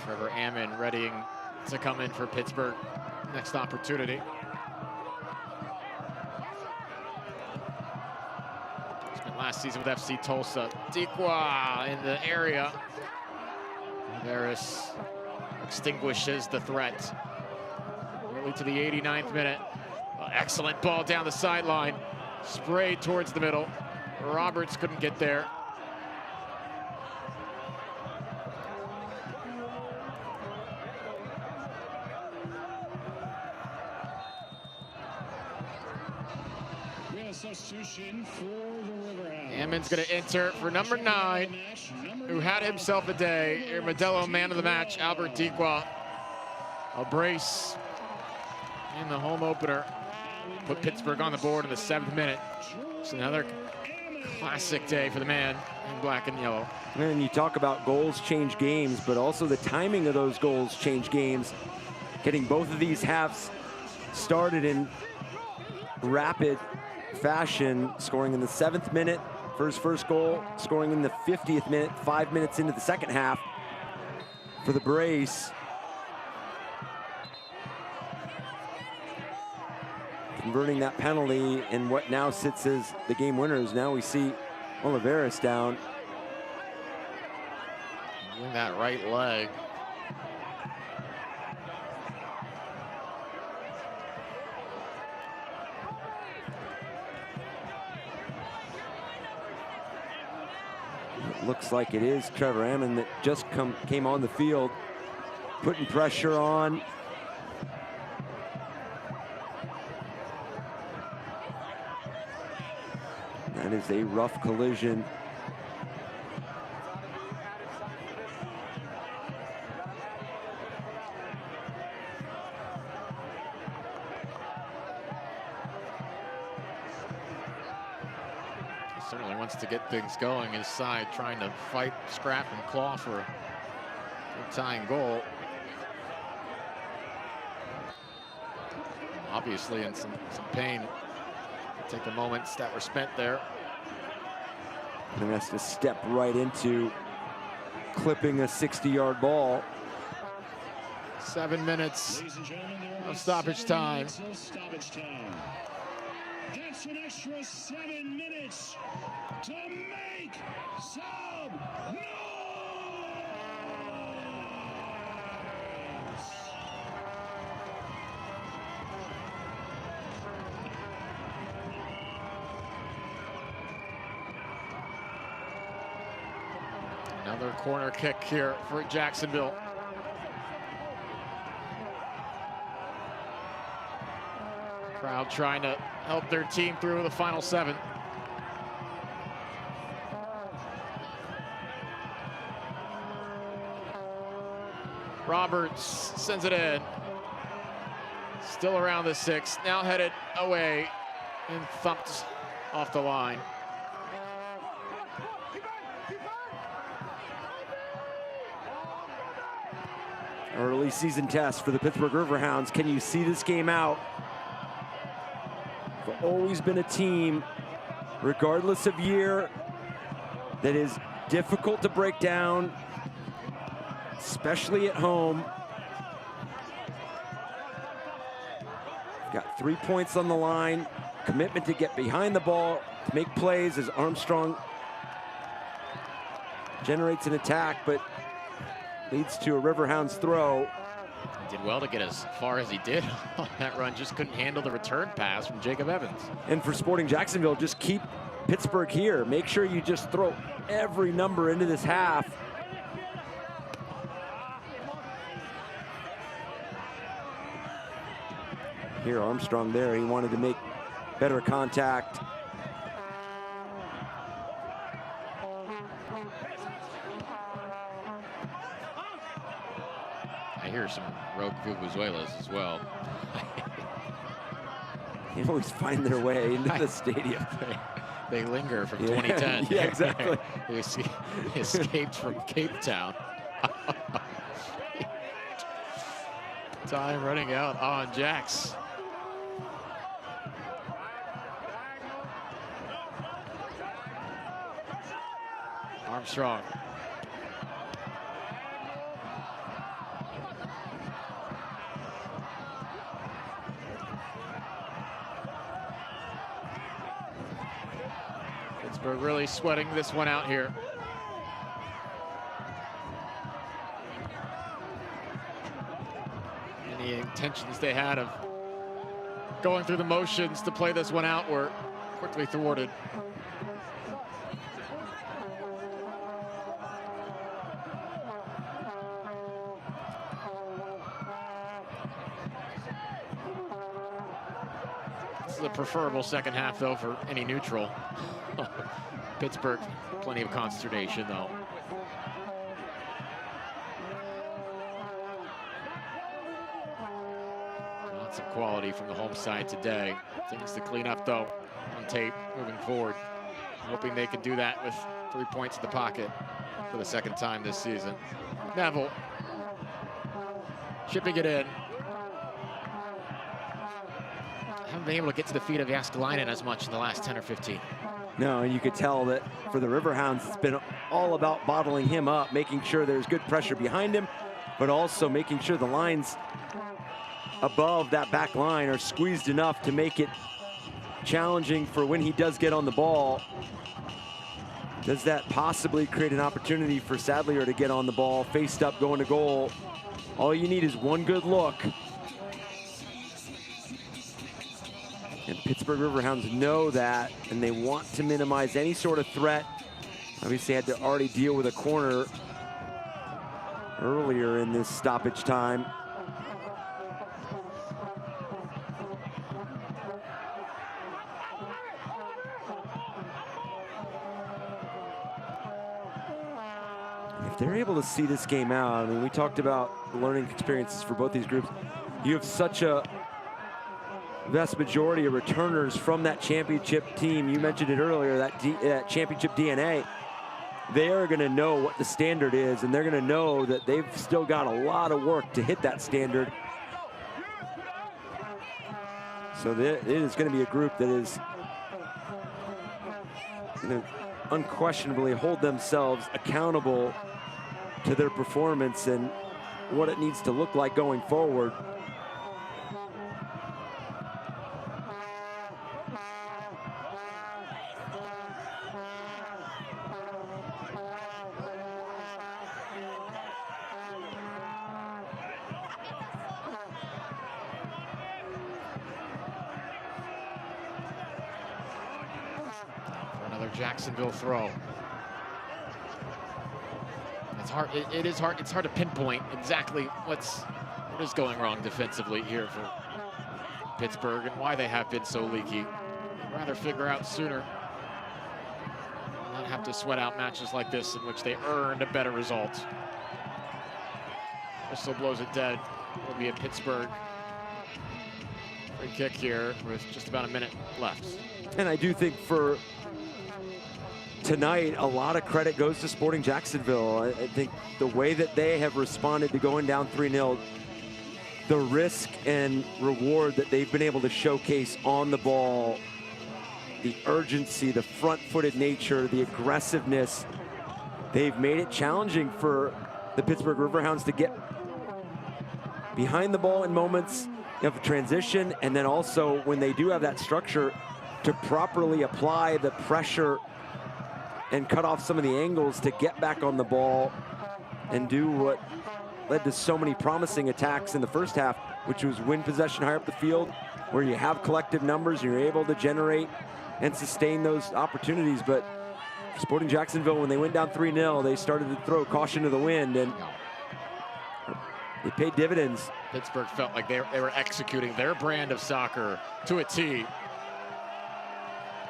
Trevor Ammon readying to come in for Pittsburgh. Next opportunity. Spent last season with FC Tulsa. Dikwa in the area. Varys extinguishes the threat. Early to the 89th minute. Excellent ball down the sideline. Sprayed towards the middle. Roberts couldn't get there. Substitution for the Riverhounds. Ammon's going to enter for number 9, who had himself a day. Your Modelo man of the match, Albert Dikwa. A brace in the home opener. Put Pittsburgh on the board in the 7th minute. It's another classic day for the man in black and yellow. And you talk about goals change games, but also the timing of those goals change games. Getting both of these halves started in rapid fashion, scoring in the 7th minute for his first goal, scoring in the 50th minute, 5 minutes into the 2nd half for the brace. Converting that penalty in what now sits as the game winners. Now we see Oliveris down. In that right leg. Looks like it is Trevor Ammon that just came on the field, putting pressure on. That is a rough collision. Certainly wants to get things going inside, trying to fight, scrap, and claw for a tying goal. Obviously in some pain. Take the moments that were spent there. And has to step right into clipping a 60-yard ball. 7 minutes of stoppage time. That's an extra 7 minutes to make some noise. Another corner kick here for Jacksonville. Crowd trying to help their team through the final 7. Roberts sends it in. Still around the 6, now headed away and thumped off the line. Early season test for the Pittsburgh Riverhounds. Can you see this game out? They've always been a team, regardless of year, that is difficult to break down, especially at home. Got 3 points on the line, commitment to get behind the ball, to make plays as Armstrong generates an attack, but leads to a Riverhounds throw. He did well to get as far as he did on that run, just couldn't handle the return pass from Jacob Evans. And for Sporting Jacksonville, just keep Pittsburgh here. Make sure you just throw every number into this half. Here, Armstrong there, he wanted to make better contact. I hear some rogue vuvuzelas as well. They always find their way into the stadium. They linger from 2010. Yeah, exactly. They escaped from Cape Town. Time running out on JAX. Armstrong. Pittsburgh really sweating this one out here. Any intentions they had of going through the motions to play this one out were quickly thwarted. This is a preferable second half, though, for any neutral. Pittsburgh, plenty of consternation, though. Lots of quality from the home side today. Things to clean up, though, on tape moving forward. Hoping they can do that with 3 points in the pocket for the second time this season. Neville shipping it in. Haven't been able to get to the feet of Jääskeläinen as much in the last 10 or 15. No, and you could tell that for the Riverhounds, it's been all about bottling him up, making sure there's good pressure behind him, but also making sure the lines above that back line are squeezed enough to make it challenging for when he does get on the ball. Does that possibly create an opportunity for Sadlier to get on the ball, faced up, going to goal? All you need is one good look. And Pittsburgh Riverhounds know that, and they want to minimize any sort of threat. Obviously had to already deal with a corner earlier in this stoppage time. If they're able to see this game out, I mean, we talked about the learning experiences for both these groups. You have such a vast majority of returners from that championship team. You mentioned it earlier, that championship DNA. They are going to know what the standard is, and they're going to know that they've still got a lot of work to hit that standard. So it is going to be a group that is going to unquestionably hold themselves accountable to their performance and what it needs to look like going forward. Jacksonville throw. It's hard. It's hard to pinpoint exactly what is going wrong defensively here for Pittsburgh and why they have been so leaky. I'd rather figure out sooner and not have to sweat out matches like this in which they earned a better result. Whistle blows it dead. It'll be a Pittsburgh Free kick here with just about a minute left. And I do think for tonight, a lot of credit goes to Sporting Jacksonville. I think the way that they have responded to going down 3-0, the risk and reward that they've been able to showcase on the ball, the urgency, the front-footed nature, the aggressiveness, they've made it challenging for the Pittsburgh Riverhounds to get behind the ball in moments of transition, and then also when they do have that structure to properly apply the pressure and cut off some of the angles to get back on the ball and do what led to so many promising attacks in the first half, which was win possession higher up the field, where you have collective numbers, you're able to generate and sustain those opportunities. But Sporting Jacksonville, when they went down 3-0, they started to throw caution to the wind, and it paid dividends. Pittsburgh felt like they were executing their brand of soccer to a T.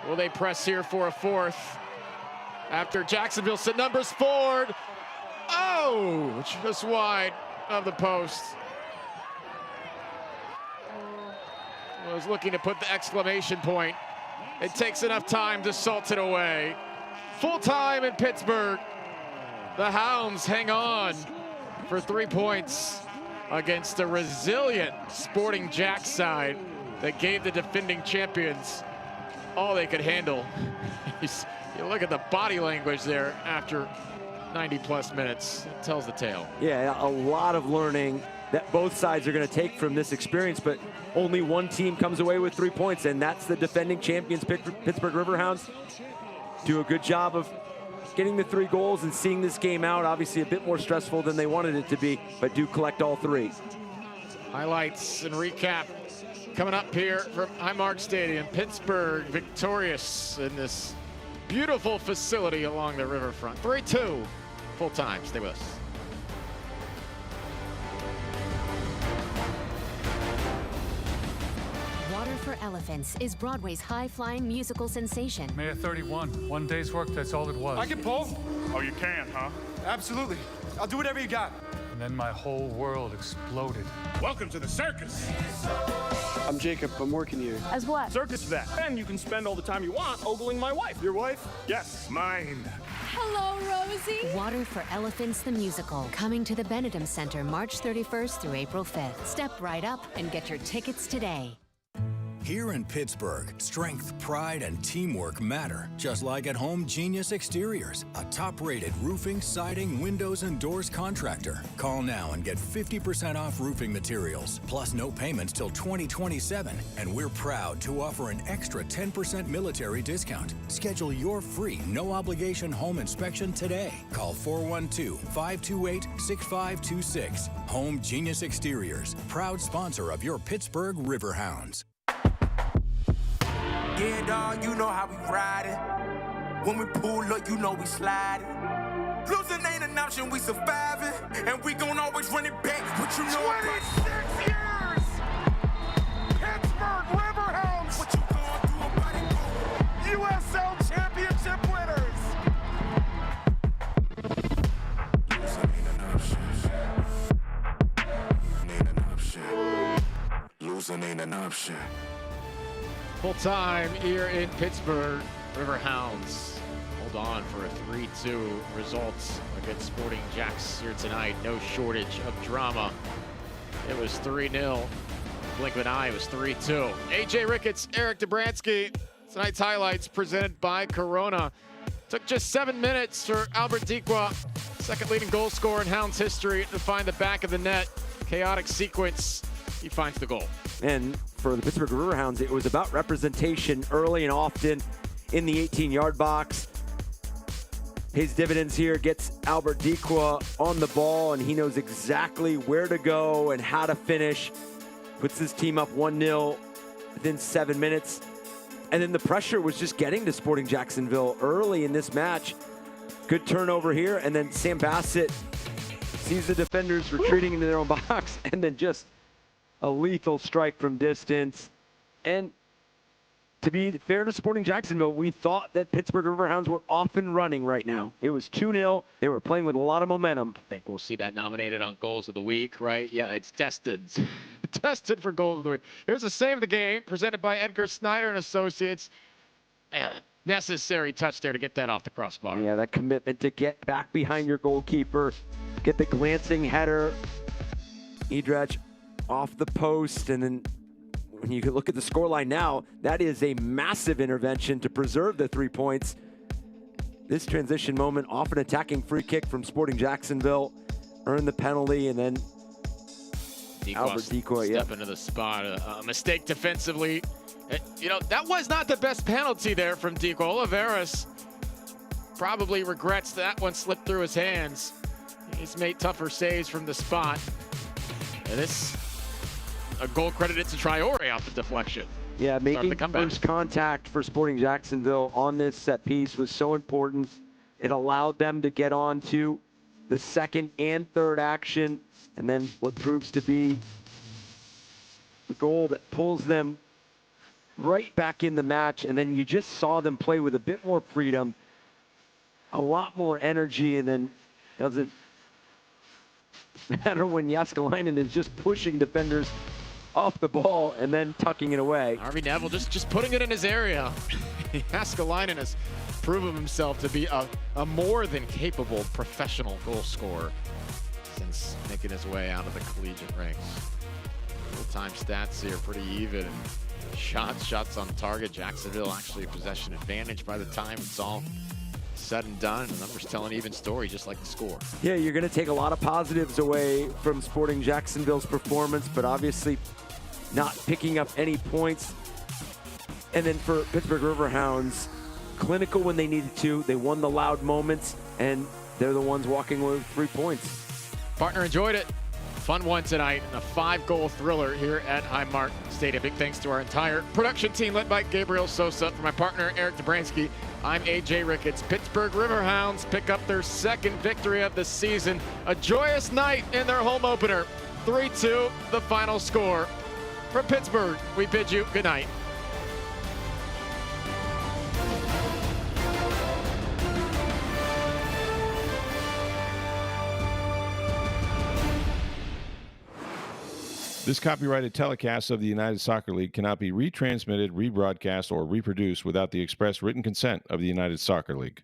Will they press here for a fourth? After Jacksonville sent numbers forward. Oh, just wide of the post. Was looking to put the exclamation point. It takes enough time to salt it away. Full time in Pittsburgh. The Hounds hang on for 3 points against a resilient Sporting JAX side that gave the defending champions all they could handle. You look at the body language there after 90-plus minutes. It tells the tale. Yeah, a lot of learning that both sides are going to take from this experience, but only one team comes away with 3 points, and that's the defending champions, Pittsburgh Riverhounds. Do a good job of getting the 3 goals and seeing this game out. Obviously a bit more stressful than they wanted it to be, but do collect all 3. Highlights and recap coming up here from Highmark Stadium. Pittsburgh victorious in this beautiful facility along the riverfront. 3-2, full time. Stay with us. Water for Elephants is Broadway's high-flying musical sensation. May of 31. 1 day's work, that's all it was. I can pull. Oh, you can, huh? Absolutely. I'll do whatever you got. And then my whole world exploded. Welcome to the circus. I'm Jacob. I'm working here. As what? Circus vet. And you can spend all the time you want ogling my wife. Your wife? Yes, mine. Hello, Rosie. Water for Elephants the musical. Coming to the Benedum Center March 31st through April 5th. Step right up and get your tickets today. Here in Pittsburgh, strength, pride, and teamwork matter. Just like at Home Genius Exteriors, a top-rated roofing, siding, windows, and doors contractor. Call now and get 50% off roofing materials, plus no payments till 2027. And we're proud to offer an extra 10% military discount. Schedule your free, no-obligation home inspection today. Call 412-528-6526. Home Genius Exteriors, proud sponsor of your Pittsburgh Riverhounds. Yeah, dawg, you know how we ride it. When we pull up, you know we slide it. Losing ain't an option, we surviving. And we gon' always run it back. What you know 26 years! Pittsburgh Riverhounds! What you going through about it? USL Championship winners! Losing ain't an option. Full time here in Pittsburgh. Riverhounds hold on for a 3-2 result against Sporting JAX here tonight. No shortage of drama. It was 3-0. Blink of an eye, it was 3-2. AJ Ricketts, Eric Dobransky. Tonight's highlights presented by Corona. Took just 7 minutes for Albert Diqua, second leading goal scorer in Hounds history, to find the back of the net. Chaotic sequence. He finds the goal. And for the Pittsburgh Riverhounds, it was about representation early and often in the 18-yard box. His dividends here, gets Albert Diqua on the ball, and he knows exactly where to go and how to finish. Puts his team up 1-0 within 7 minutes. And then the pressure was just getting to Sporting Jacksonville early in this match. Good turnover here, and then Sam Bassett sees the defenders retreating into their own box, and then just a lethal strike from distance. And to be fair to Sporting Jacksonville, we thought that Pittsburgh Riverhounds were off and running right now. It was 2-0. They were playing with a lot of momentum. I think we'll see that nominated on Goals of the Week, right? Yeah, it's destined Tested for goal of the week. Here's a save of the game presented by Edgar Snyder and Associates. Man, necessary touch there to get that off the crossbar. Yeah, that commitment to get back behind your goalkeeper, get the glancing header. Edrach off the post, and then when you look at the scoreline now, that is a massive intervention to preserve the 3 points. This transition moment off an attacking free kick from Sporting Jacksonville, earned the penalty, and then Albert Decoy step into the spot. A mistake defensively. You know, that was not the best penalty there from Decoy. Oliveras probably regrets that one slipped through his hands. He's made tougher saves from the spot. And this, a goal credited to Traore off the deflection. Yeah, making first contact for Sporting Jacksonville on this set piece was so important. It allowed them to get on to the second and third action, and then what proves to be the goal that pulls them right back in the match. And then you just saw them play with a bit more freedom, a lot more energy, and then doesn't matter when Jaskalainen is just pushing defenders off the ball and then tucking it away. Harvey Neville just putting it in his area. Jaskalainen has proven himself to be a more than capable professional goal scorer since making his way out of the collegiate ranks. Full-time stats here pretty even. Shots on target. Jacksonville actually a possession advantage by the time it's all said and done. The numbers tell an even story, just like the score. Yeah, you're going to take a lot of positives away from Sporting Jacksonville's performance, but obviously not picking up any points. And then for Pittsburgh Riverhounds, clinical when they needed to. They won the loud moments, and they're the ones walking away with 3 points. Partner enjoyed it. Fun one tonight, a 5-goal thriller here at Highmark Stadium. Big thanks to our entire production team led by Gabriel Sosa. For my partner, Eric Dobransky, I'm AJ Ricketts. Pittsburgh Riverhounds pick up their second victory of the season. A joyous night in their home opener. 3-2, the final score. From Pittsburgh, we bid you good night. This copyrighted telecast of the United Soccer League cannot be retransmitted, rebroadcast, or reproduced without the express written consent of the United Soccer League.